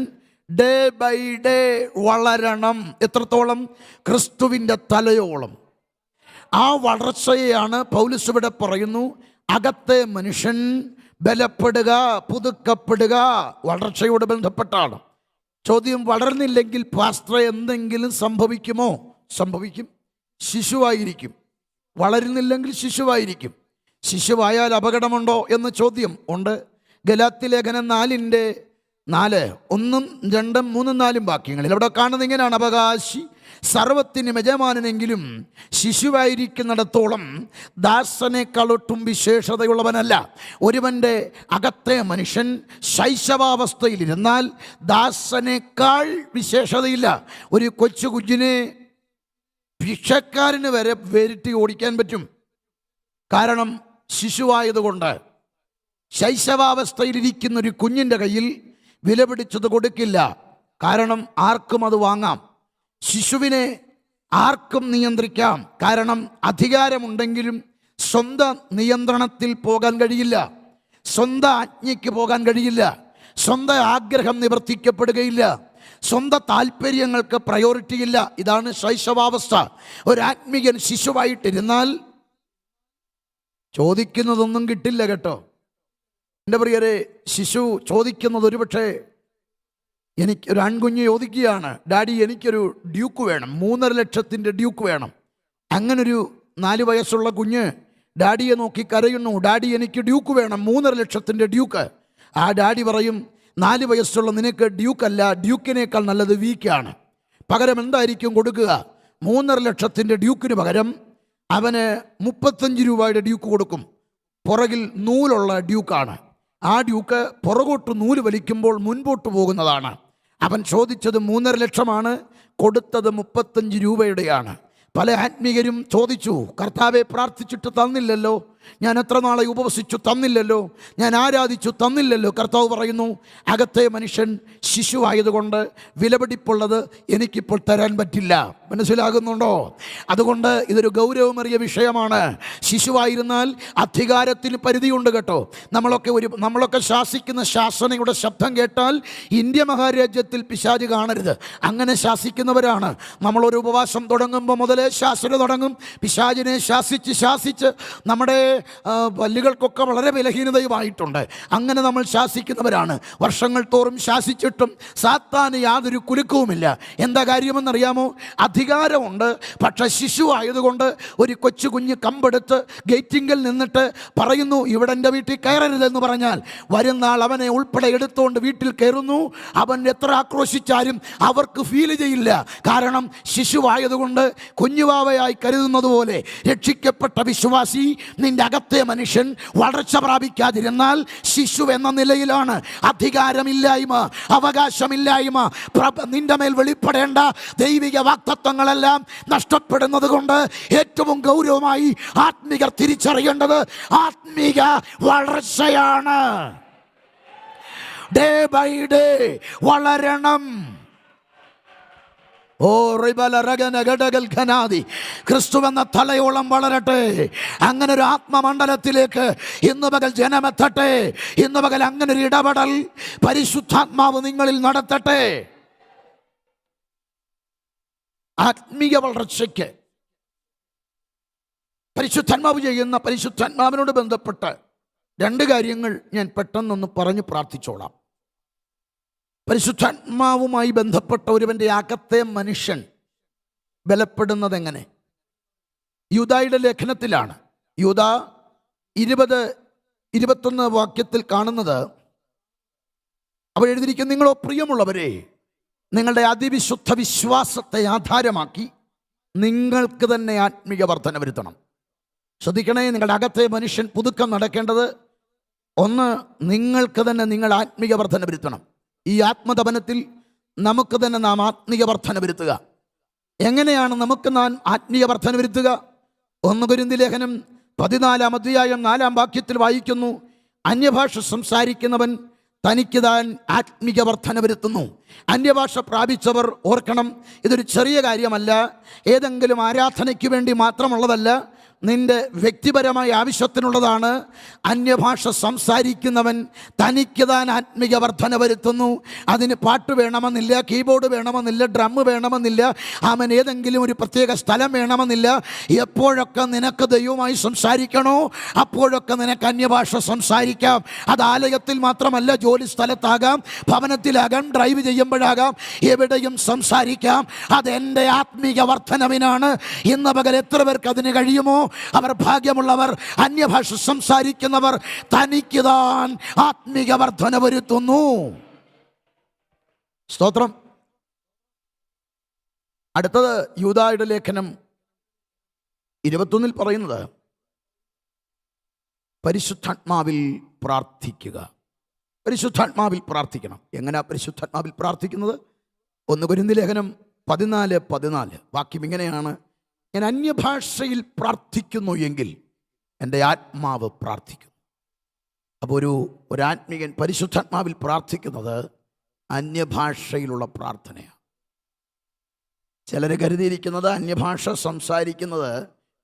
ഡേ ബൈ ഡേ വളരണം. എത്രത്തോളം? ക്രിസ്തുവിൻ്റെ തലയോളം. ആ വളർച്ചയെയാണ് പൗലോസ് ഇവിടെ പറയുന്നു, അകത്തെ മനുഷ്യൻ ബലപ്പെടുക, പുതുക്കപ്പെടുക. വളർച്ചയോട് ബന്ധപ്പെട്ടാണ് ചോദ്യം. വളർന്നില്ലെങ്കിൽ പാസ്റ്റർ എന്തെങ്കിലും സംഭവിക്കുമോ? സംഭവിക്കും. ശിശുവായിരിക്കും. വളരുന്നില്ലെങ്കിൽ ശിശുവായിരിക്കും. ശിശുവായാൽ അപകടമുണ്ടോ എന്ന ചോദ്യം ഉണ്ട്. ഗലാത്യ ലേഖനം 4:4, 1, 2, 3, 4 വാക്യങ്ങളിൽ അവിടെ കാണുന്നത് ഇങ്ങനെയാണ്: അവകാശി സർവത്തിനും യജമാനെങ്കിലും ശിശുവായിരിക്കുന്നിടത്തോളം ദാസനേക്കാളൊട്ടും വിശേഷതയുള്ളവനല്ല. ഒരുവൻ്റെ അകത്തെ മനുഷ്യൻ ശൈശവാവസ്ഥയിലിരുന്നാൽ ദാസനേക്കാൾ വിശേഷതയില്ല. ഒരു കൊച്ചു കുഞ്ഞിനെ ഭിക്ഷക്കാരന് വരെ വേരിട്ടി ഓടിക്കാൻ പറ്റും. കാരണം ശിശുവായതുകൊണ്ട്. ശൈശവാവസ്ഥയിലിരിക്കുന്ന ഒരു കുഞ്ഞിൻ്റെ കയ്യിൽ വില പിടിച്ചത് കൊടുക്കില്ല. കാരണം ആർക്കും അത് വാങ്ങാം. ശിശുവിനെ ആർക്കും നിയന്ത്രിക്കാം. കാരണം അധികാരമുണ്ടെങ്കിലും സ്വന്തം നിയന്ത്രണത്തിൽ പോകാൻ കഴിയില്ല, സ്വന്തം ആജ്ഞയ്ക്ക് പോകാൻ കഴിയില്ല, സ്വന്തം ആഗ്രഹം നിവർത്തിക്കപ്പെടുകയില്ല, സ്വന്തം താല്പര്യങ്ങൾക്ക് പ്രയോറിറ്റി ഇല്ല. ഇതാണ് ശൈശവാവസ്ഥ. ഒരാത്മീയൻ ശിശുവായിട്ടിരുന്നാൽ ചോദിക്കുന്നതൊന്നും കിട്ടില്ല കേട്ടോ. എൻ്റെ പ്രിയരെ, ശിശു ചോദിക്കുന്നത് ഒരുപക്ഷെ, ഒരു ആൺകുഞ്ഞ് ചോദിക്കുകയാണ്, ഡാഡി എനിക്കൊരു ഡ്യൂക്ക് വേണം, 3.5 ലക്ഷത്തിൻ്റെ ഡ്യൂക്ക് വേണം. അങ്ങനൊരു 4 വയസ്സുള്ള കുഞ്ഞ് ഡാഡിയെ നോക്കി കരയുന്നു, ഡാഡി എനിക്ക് ഡ്യൂക്ക് വേണം, 3.5 ലക്ഷത്തിൻ്റെ ഡ്യൂക്ക്. ആ ഡാഡി പറയും, 4 വയസ്സുള്ള നിനക്ക് ഡ്യൂക്കല്ല, ഡ്യൂക്കിനേക്കാൾ നല്ലത് വീക്കാണ്. പകരം എന്തായിരിക്കും കൊടുക്കുക? 3.5 ലക്ഷത്തിൻ്റെ ഡ്യൂക്കിന് പകരം അവന് 35 രൂപയുടെ ഡ്യൂക്ക് കൊടുക്കും. പുറകിൽ നൂലുള്ള ഡ്യൂക്കാണ്. ആ ഡ്യൂക്ക് പുറകോട്ട് നൂല് വലിക്കുമ്പോൾ മുൻപോട്ട് പോകുന്നതാണ്. അവൻ ചോദിച്ചത് 3.5 ലക്ഷമാണ്, കൊടുത്തത് 35 രൂപയുടെയാണ്. പല ആത്മീകരും ചോദിച്ചു, കർത്താവെ പ്രാർത്ഥിച്ചിട്ട് തന്നില്ലല്ലോ, ഞാൻ എത്ര നാളെ ഉപവസിച്ചു തന്നില്ലല്ലോ, ഞാൻ ആരാധിച്ചു തന്നില്ലല്ലോ. കർത്താവ് പറയുന്നു, അകത്തെ മനുഷ്യൻ ശിശുവായതുകൊണ്ട് വിലപിടിപ്പുള്ളത് എനിക്കിപ്പോൾ തരാൻ പറ്റില്ല. മനസ്സിലാകുന്നുണ്ടോ? അതുകൊണ്ട് ഇതൊരു ഗൗരവമേറിയ വിഷയമാണ്. ശിശുവായിരുന്നാൽ അധികാരത്തിന് പരിധിയുണ്ട് കേട്ടോ. നമ്മളൊക്കെ ശാസിക്കുന്ന ശാസനയുടെ ശബ്ദം കേട്ടാൽ ഇന്ത്യ മഹാരാജ്യത്തിൽ പിശാച് കാണരുത്. അങ്ങനെ ശാസിക്കുന്നവരാണ്. നമ്മളൊരു ഉപവാസം തുടങ്ങുമ്പോൾ മുതലേ ശാസന തുടങ്ങും. പിശാചിനെ ശാസിച്ച് നമ്മുടെ പല്ലുകൾക്കൊക്കെ വളരെ ബലഹീനതയുമായിട്ടുണ്ട്. അങ്ങനെ നമ്മൾ ശാസിക്കുന്നവരാണ്. വർഷങ്ങൾ തോറും ശാസിച്ചിട്ടും സാത്താന് യാതൊരു കുലുക്കവുമില്ല. എന്താ കാര്യമെന്നറിയാമോ? അധികാരമുണ്ട്, പക്ഷെ ശിശുവായതുകൊണ്ട് ഒരു കൊച്ചു കുഞ്ഞ് കമ്പെടുത്ത് ഗേറ്റിങ്കിൽ നിന്നിട്ട് പറയുന്നു, ഇവിടെ എൻ്റെ വീട്ടിൽ കയറരുതെന്ന് പറഞ്ഞാൽ വരുന്നാൾ അവനെ ഉൾപ്പെടെ എടുത്തുകൊണ്ട് വീട്ടിൽ കയറുന്നു. അവൻ എത്ര ആക്രോശിച്ചാലും അവർക്ക് ഫീൽ ചെയ്യില്ല. കാരണം ശിശുവായതുകൊണ്ട് കുഞ്ഞുവാവയായി കരുതുന്നത് പോലെ രക്ഷിക്കപ്പെട്ട വിശ്വാസി, നിന്റെ അകത്തെ മനുഷ്യൻ വളർച്ച പ്രാപിക്കാതിരുന്നാൽ ശിശു എന്ന നിലയിലാണ്. അധികാരമില്ലായ്മ, അവകാശമില്ലായ്മ, നിന്റെ മേൽ വെളിപ്പെടേണ്ട ദൈവിക വാഗ്ദത്തങ്ങളെല്ലാം നഷ്ടപ്പെടുന്നത് കൊണ്ട് ഏറ്റവും ഗൗരവമായി ആത്മീകർ തിരിച്ചറിയേണ്ടത് ആത്മീക വളർച്ചയാണ്. ഡേ ബൈ ഡേ വളരണം. ഓ ക്രിസ്തുവെന്ന തലയോളം വളരട്ടെ. അങ്ങനെ ഒരു ആത്മമണ്ഡലത്തിലേക്ക് ഇന്ന് പകൽ ജനമെത്തട്ടെ. ഇന്ന് പകൽ അങ്ങനെ ഒരു ഇടപെടൽ പരിശുദ്ധാത്മാവ് നിങ്ങളിൽ നടത്തട്ടെ. ആത്മീയ വളർച്ചയ്ക്ക് പരിശുദ്ധാത്മാവ് ചെയ്യുന്ന പരിശുദ്ധാത്മാവിനോട് ബന്ധപ്പെട്ട് 2 കാര്യങ്ങൾ ഞാൻ പെട്ടെന്നൊന്ന് പറഞ്ഞു പ്രാർത്ഥിച്ചോളാം. പരിശുദ്ധാത്മാവുമായി ബന്ധപ്പെട്ട ഒരുവൻ്റെ അകത്തെ മനുഷ്യൻ ബലപ്പെടുന്നത് എങ്ങനെ? യൂദായുടെ ലേഖനത്തിലാണ്. യൂദ 20-21 വാക്യത്തിൽ കാണുന്നത്, അവർ എഴുതിയിരിക്കുന്നു, നിങ്ങളോ പ്രിയമുള്ളവരെ, നിങ്ങളുടെ അതിവിശുദ്ധ വിശ്വാസത്തെ ആധാരമാക്കി നിങ്ങൾക്ക് തന്നെ ആത്മീയ വർധന വരുത്തണം. ശ്രദ്ധിക്കണേ, നിങ്ങളുടെ അകത്തെ മനുഷ്യൻ പുതുക്കം നടക്കേണ്ടത് ഒന്ന്, നിങ്ങൾക്ക് തന്നെ നിങ്ങൾ ആത്മീയ വർധന വരുത്തണം. ഈ ആത്മതപനത്തിൽ നമുക്ക് തന്നെ നാം ആത്മീയ വർധന വരുത്തുക. എങ്ങനെയാണ് നമുക്ക് നാം ആത്മീയ വർധന വരുത്തുക? 1 കൊരിന്ത്യർ ലേഖനം 14-ാം അധ്യായം 4-ാം വാക്യത്തിൽ വായിക്കുന്നു, അന്യഭാഷ സംസാരിക്കുന്നവൻ തനിക്ക് താൻ ആത്മീയ വർധന വരുത്തുന്നു. അന്യഭാഷ പ്രാപിച്ചവർ ഓർക്കണം, ഇതൊരു ചെറിയ കാര്യമല്ല, ഏതെങ്കിലും ആരാധനയ്ക്ക് വേണ്ടി മാത്രമുള്ളതല്ല, നിന്റെ വ്യക്തിപരമായ ആവശ്യത്തിനുള്ളതാണ്. അന്യഭാഷ സംസാരിക്കുന്നവൻ തനിക്ക് താൻ ആത്മീയ വർധന വരുത്തുന്നു. അതിന് പാട്ട് വേണമെന്നില്ല, കീബോർഡ് വേണമെന്നില്ല, ഡ്രം വേണമെന്നില്ല, അവൻ ഏതെങ്കിലും ഒരു പ്രത്യേക സ്ഥലം വേണമെന്നില്ല. എപ്പോഴൊക്കെ നിനക്ക് ദൈവമായി സംസാരിക്കണോ അപ്പോഴൊക്കെ നിനക്ക് അന്യഭാഷ സംസാരിക്കാം. അത് ആലയത്തിൽ മാത്രമല്ല, ജോലി സ്ഥലത്താകാം, ഭവനത്തിലാകാം, ഡ്രൈവ് ചെയ്യുമ്പോഴാകാം, എവിടെയും സംസാരിക്കാം. അതെൻ്റെ ആത്മീയ വർധനവിനാണ്. ഇന്ന് പകൽ എത്ര പേർക്ക് അതിന് കഴിയുമോ അവർ ഭാഗ്യമുള്ളവർ. അന്യഭാഷ സംസാരിക്കുന്നവർ തനിക്ക് താൻ ആത്മീയ വർധന വരുത്തുന്നു. സ്തോത്രം. അടുത്തത് യൂദായുടെ ലേഖനം 21 പറയുന്നത്, പരിശുദ്ധാത്മാവിൽ പ്രാർത്ഥിക്കുക. പരിശുദ്ധാത്മാവിൽ പ്രാർത്ഥിക്കണം. എങ്ങനെയാ പരിശുദ്ധാത്മാവിൽ പ്രാർത്ഥിക്കുന്നത്? 1 കൊരിന്ത്യർ ലേഖനം 14:14 വാക്യം ഇങ്ങനെയാണ്, ഞാൻ അന്യഭാഷയിൽ പ്രാർത്ഥിക്കുന്നു എങ്കിൽ എൻ്റെ ആത്മാവ് പ്രാർത്ഥിക്കുന്നു. അപ്പോൾ ഒരു ആത്മീയൻ പരിശുദ്ധാത്മാവിൽ പ്രാർത്ഥിക്കുന്നത് അന്യഭാഷയിലുള്ള പ്രാർത്ഥനയാണ്. ചിലർ കരുതിയിരിക്കുന്നത് അന്യഭാഷ സംസാരിക്കുന്നത്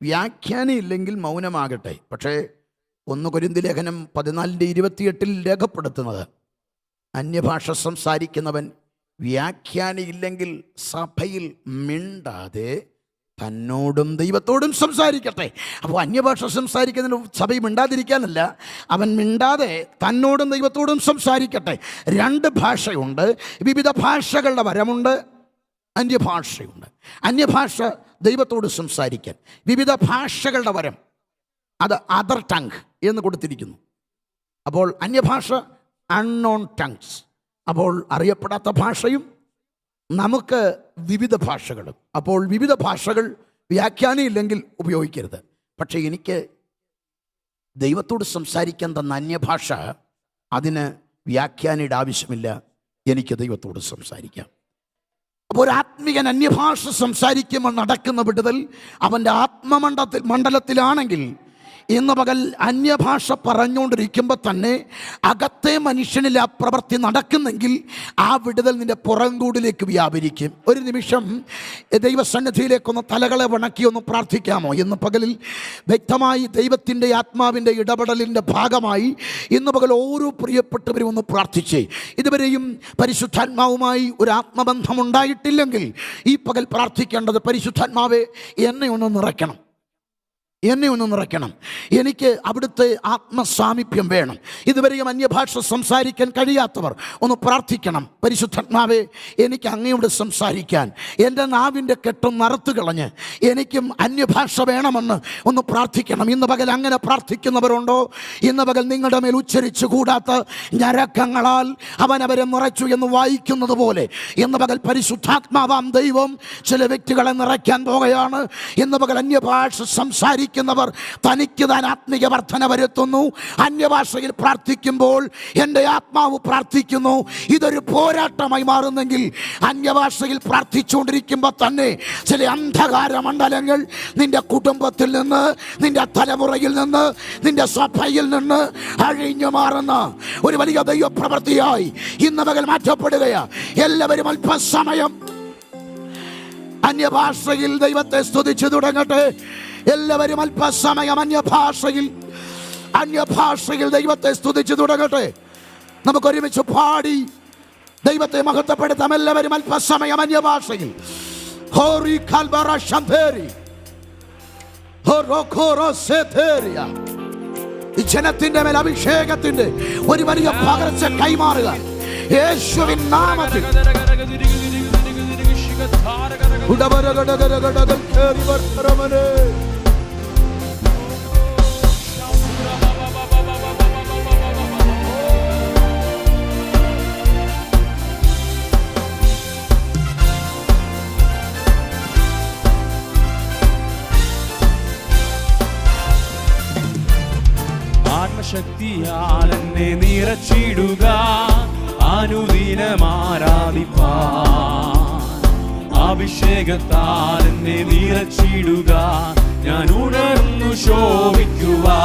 വ്യാഖ്യാനം ഇല്ലെങ്കിൽ മൗനമാകട്ടെ. പക്ഷേ 1 കൊരിന്ത്യർ ലേഖനം 14:28 രേഖപ്പെടുത്തുന്നത്, അന്യഭാഷ സംസാരിക്കുന്നവൻ വ്യാഖ്യാനം ഇല്ലെങ്കിൽ സഭയിൽ മിണ്ടാതെ തന്നോടും ദൈവത്തോടും സംസാരിക്കട്ടെ. അപ്പോൾ അന്യഭാഷ സംസാരിക്കുന്നതിന് സഭയിൽ മിണ്ടാതിരിക്കാനല്ല, അവൻ മിണ്ടാതെ തന്നോടും ദൈവത്തോടും സംസാരിക്കട്ടെ. 2 ഭാഷയുണ്ട്. വിവിധ ഭാഷകളുടെ വരമുണ്ട്, അന്യഭാഷയുണ്ട്. അന്യഭാഷ ദൈവത്തോട് സംസാരിക്കാൻ. വിവിധ ഭാഷകളുടെ വരം, അത് അതർ ടങ് എന്ന് കൊടുത്തിരിക്കുന്നു. അപ്പോൾ അന്യഭാഷ അൺനോൺ ടങ്സ്. അപ്പോൾ അറിയപ്പെടാത്ത ഭാഷയും നമുക്ക് വിവിധ ഭാഷകളും. അപ്പോൾ വിവിധ ഭാഷകൾ വ്യാഖ്യാനം ഇല്ലെങ്കിൽ ഉപയോഗിക്കരുത്. പക്ഷേ എനിക്ക് ദൈവത്തോട് സംസാരിക്കാൻ തന്ന അന്യഭാഷ അതിന് വ്യാഖ്യാനയുടെ ആവശ്യമില്ല. എനിക്ക് ദൈവത്തോട് സംസാരിക്കാം. അപ്പോൾ ഒരു ആത്മീയൻ അന്യഭാഷ സംസാരിക്കുമ്പോൾ നടക്കുന്ന വിടുതൽ അവൻ്റെ മണ്ഡലത്തിലാണെങ്കിൽ ഇന്ന് പകൽ അന്യഭാഷ പറഞ്ഞുകൊണ്ടിരിക്കുമ്പോൾ തന്നെ അകത്തെ മനുഷ്യനിൽ ആ പ്രവൃത്തി നടക്കുന്നെങ്കിൽ ആ വിടുതൽ നിൻ്റെ പുറംകൂടിലേക്ക് വ്യാപരിക്കും. ഒരു നിമിഷം ദൈവസന്നിധിയിലേക്കൊന്ന് തലകളെ വണക്കി ഒന്ന് പ്രാർത്ഥിക്കാമോ? ഇന്ന് പകലിൽ വ്യക്തമായി ദൈവത്തിൻ്റെ ആത്മാവിൻ്റെ ഇടപെടലിൻ്റെ ഭാഗമായി ഇന്ന് പകൽ ഓരോ പ്രിയപ്പെട്ടവരും ഒന്ന് പ്രാർത്ഥിച്ചേ. ഇതുവരെയും പരിശുദ്ധാത്മാവുമായി ഒരു ആത്മബന്ധം ഉണ്ടായിട്ടില്ലെങ്കിൽ ഈ പകൽ പ്രാർത്ഥിക്കേണ്ടത്, പരിശുദ്ധാത്മാവെ എന്നെ ഒന്ന് നിറയ്ക്കണം, എന്നെ ഒന്ന് നിറയ്ക്കണം, എനിക്ക് അവിടുത്തെ ആത്മസാമീപ്യം വേണം. ഇതുവരെയും അന്യഭാഷ സംസാരിക്കാൻ കഴിയാത്തവർ ഒന്ന് പ്രാർത്ഥിക്കണം. പരിശുദ്ധാത്മാവേ, എനിക്ക് അങ്ങയോട് സംസാരിക്കാൻ എൻ്റെ നാവിൻ്റെ കെട്ടും നറുത്തു കളഞ്ഞ് എനിക്കും അന്യഭാഷ വേണമെന്ന് ഒന്ന് പ്രാർത്ഥിക്കണം. ഇന്ന് പകൽ അങ്ങനെ പ്രാർത്ഥിക്കുന്നവരുണ്ടോ? ഇന്ന് പകൽ നിങ്ങളുടെ മേൽ ഉച്ചരിച്ചു കൂടാത്ത ഞരക്കങ്ങളാൽ അവൻ അവരെ നിറച്ചു എന്ന് വായിക്കുന്നത് പോലെ ഇന്ന് പകൽ പരിശുദ്ധാത്മാവാം ദൈവം ചില വ്യക്തികളെ നിറയ്ക്കാൻ പോകുകയാണ്. ഇന്ന് പകൽ അന്യഭാഷ സംസാരിക്കുന്നവർ തനിക്ക് താൻ ആത്മീയ വർധന വരുത്തുന്നു. അന്യഭാഷയിൽ പ്രാർത്ഥിക്കുമ്പോൾ എൻ്റെ ആത്മാവ് പ്രാർത്ഥിക്കുന്നു. ഇതൊരു പോരാട്ടമായി മാറുന്നെങ്കിൽ അന്യഭാഷയിൽ പ്രാർത്ഥിച്ചുകൊണ്ടിരിക്കുമ്പോൾ തന്നെ ചില അന്ധകാര മണ്ഡലങ്ങൾ നിന്റെ കുടുംബത്തിൽ നിന്ന്, നിന്റെ തലമുറയിൽ നിന്ന്, നിന്റെ സഭയിൽ നിന്ന് അഴിഞ്ഞു മാറുന്ന ഒരു വലിയ ദൈവപ്രവൃത്തിയായി ഇന്ന് പകൽ മാറ്റപ്പെടുകയാണ്. എല്ലാവരും അല്പസമയം അന്യഭാഷയിൽ ദൈവത്തെ സ്തുതിച്ചു തുടങ്ങട്ടെ. എല്ലാവരും അല്പസമയം അന്യഭാഷയിൽ ദൈവത്തെ സ്തുതിച്ചു തുടങ്ങട്ടെ. നമുക്കൊരുമിച്ച് പാടി ദൈവത്തെ മഹത്വപ്പെടുത്താം. എല്ലാവരും അല്പസമയം അന്യഭാഷയിൽ. ഈ ജനത്തിന്റെ മേൽ അഭിഷേകത്തിന്റെ ഒരു വലിയ പകർച്ച കൈമാറുക യേശുവിൻ നാമത്തിൽ. ആത്മശക്തിയാൽ എന്നെ നിറച്ചിടുക, അനുദിനം ആരാധിപ്പാൻ. അഭിഷേകത്താൽ എന്നെ നിറച്ചിടുക, ഞാൻ ഉണർന്നു ശോഭിക്കുവാൻ.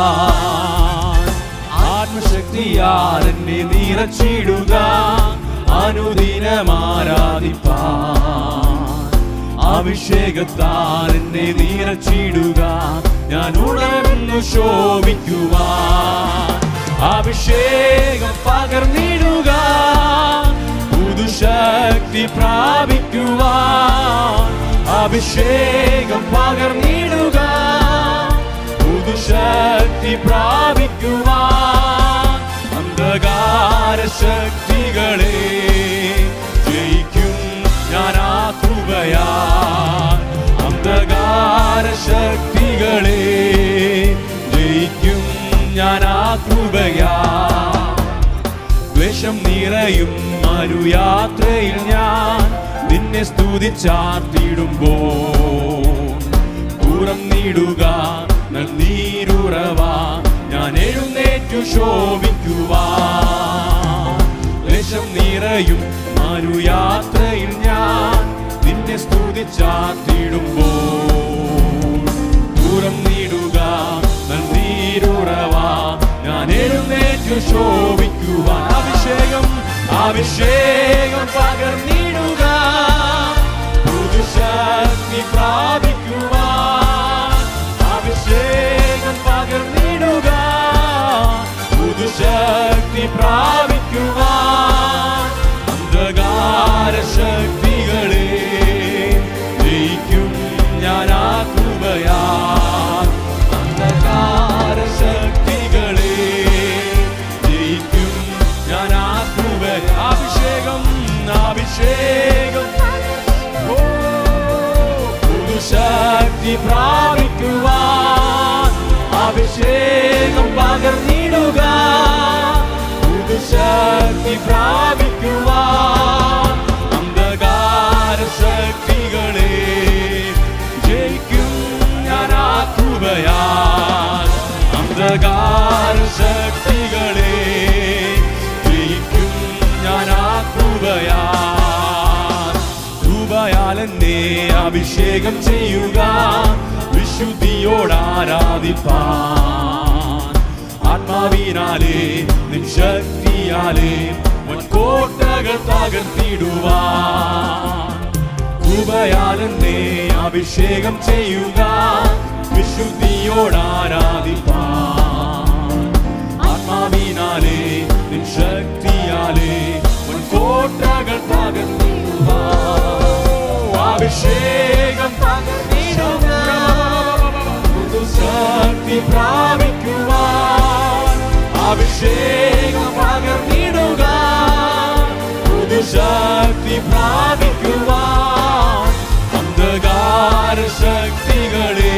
ആത്മശക്തിയാൽ എന്നെ നിറച്ചിടുക, അനുദിനം ആരാധിപ്പാൻ. അഭിഷേകത്താൽ എന്നെ നിറച്ചിടുക, ഞാൻ ഉണർന്നു ശോഭിക്കുവാൻ. അഭിഷേകം പകർന്നിടുക, പുതുശക്തി പ്രാപിക്കുവാൻ. അഭിഷേകം പകർന്നിടുക, പുതുശക്തി പ്രാപിക്കുവാൻ. അന്ധകാര ശക്തികളെ ജയിക്കും ഞാൻ ആ കൃപയാൽ. അന്ധകാര ശക്തികളെ ജയിക്കും ഞാൻ ആ കൃപയാൽ. ദ്വേഷം നിറയും മരുയാത്രയിൽ ഞാൻ നിന്നെ സ്തുതിച്ചാർത്തിടുമ്പോൾ തുറന്നിടുക നീരുറവ, ഞാൻ എഴുന്നേറ്റു ശോഭിക്കുവാൻ. ദ്വേഷം നിറയും മരുയാത്രയിൽ ഞാൻ നിന്നെ സ്തുതിച്ചാർത്തിടുമ്പോൾ തുറന്നിടുക നീരുറവ, ഞാൻ എഴുന്നേറ്റു ശോഭിക്കുവാൻ. അഭിഷേകം പകർന്നിടുക, പുതുശക്തി പ്രാപിക്കുവാൻ. അഭിഷേകം പകർന്നിടുക, പുതുശക്തി പ്രാപിക്കുവാൻ. അന്ധകാര ശക്തികളെ ജയിക്കും ഞാൻ ആ കൃപയാൽ. അന്ധകാര ശക്തികളെ ജയിക്കും ഞാൻ ആ കൃപയാൽ. അഭിഷേകം പുതുശക്തി പ്രാപിക്കുവാൻ. അഭിഷേകം പകർന്നിടുക, പുതുശക്തി പ്രാപിക്കുവാൻ. അന്ധകാര ശക്തികളെ ജയിക്കും ഞാൻ ആ കൃപയാൽ. അന്ധകാര ശക്തികളെ അഭിഷേകം ചെയ്യുക, വിശുദ്ധിയോട് ആരാധിപ്പാൻ. ആത്മാവിനാലേ നിൻ ശക്തിയാലേ കോട്ടകൾ തകർത്തിടുവാൻ. കൃപയാലെന്നെ അഭിഷേകം ചെയ്യുക, വിശുദ്ധിയോട് ആരാധിപ്പാൻ. ആത്മാവിനാലേ നിൻ ശക്തിയാലേ കോട്ടകൾ തകർത്തിടുവാൻ. അഭിഷേകം പകർന്നിടുക, പുതുശക്തി പ്രാപിക്കുവാൻ. അഭിഷേകം പകർന്നിടുക, പുതുശക്തി പ്രാപിക്കുവാൻ. അന്ധകാര ശക്തികളെ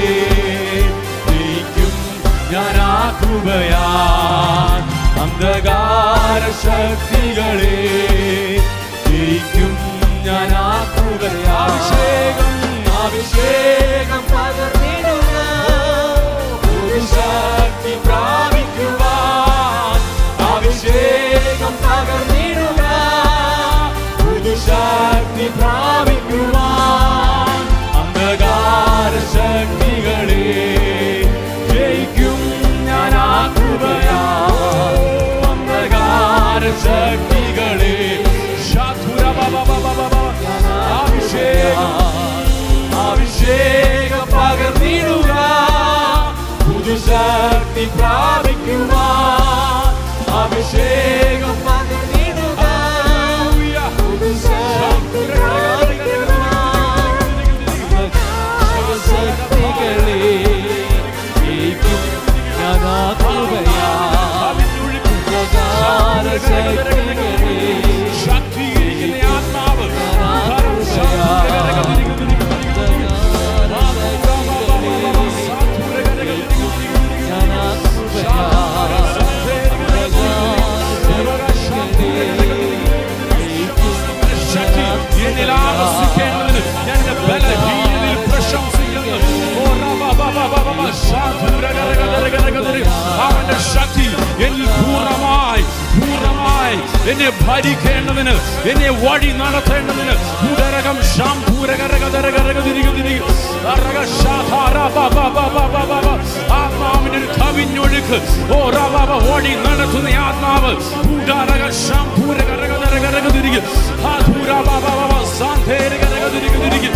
ജയിക്കും ഞാൻ ആ കൃപയാൽ. അന്ധകാര ശക്തികളെ ജയിക്കും ഞാൻ ആ കൃപയാൽ. അഭിഷേകം അഭിഷേകം പകർന്നിടുക, പുതുശക്തി പ്രാപിക്കുവാൻ. അഭിഷേകം പകർന്നിടുക, പുതുശക്തി പ്രാപിക്കുവാൻ. അന്ധകാര ശക്തികളെ ജയിക്കും ഞാൻ ആ കൃപയാൽ. അന്ധകാര ശക്തികളെ അഭിഷേകം പകർന്നിടുക, പുതുശക്തി പ്രാപിക്കുവാൻ. അഭിഷേകം പകർന്നിടുക, പുതുശക്തി പ്രാപിക്കുവാൻ. ശക്തികളെ ജയിക്കും ഞാൻ ആ കൃപയാൽ. ശക്തികളെ ആത്മാവ് എന്നിൽ ആവസിക്കേണ്ടതിന് ഞാൻ ബലഹീനതയിൽ പ്രശംസിക്കുന്നു. അവന്റെ ശക്തി എന്നിൽ പൂർണ്ണമായി എന്നെ ഭരിക്കേണ്ടതിന്, എന്നെ വഴി നടത്തേണ്ടതിന് ഉദരകം ആത്മാവിന്റെ ഒരു കവിഞ്ഞൊഴുക്ക് വഴി നടത്തുന്ന ആത്മാവ് തിരികെ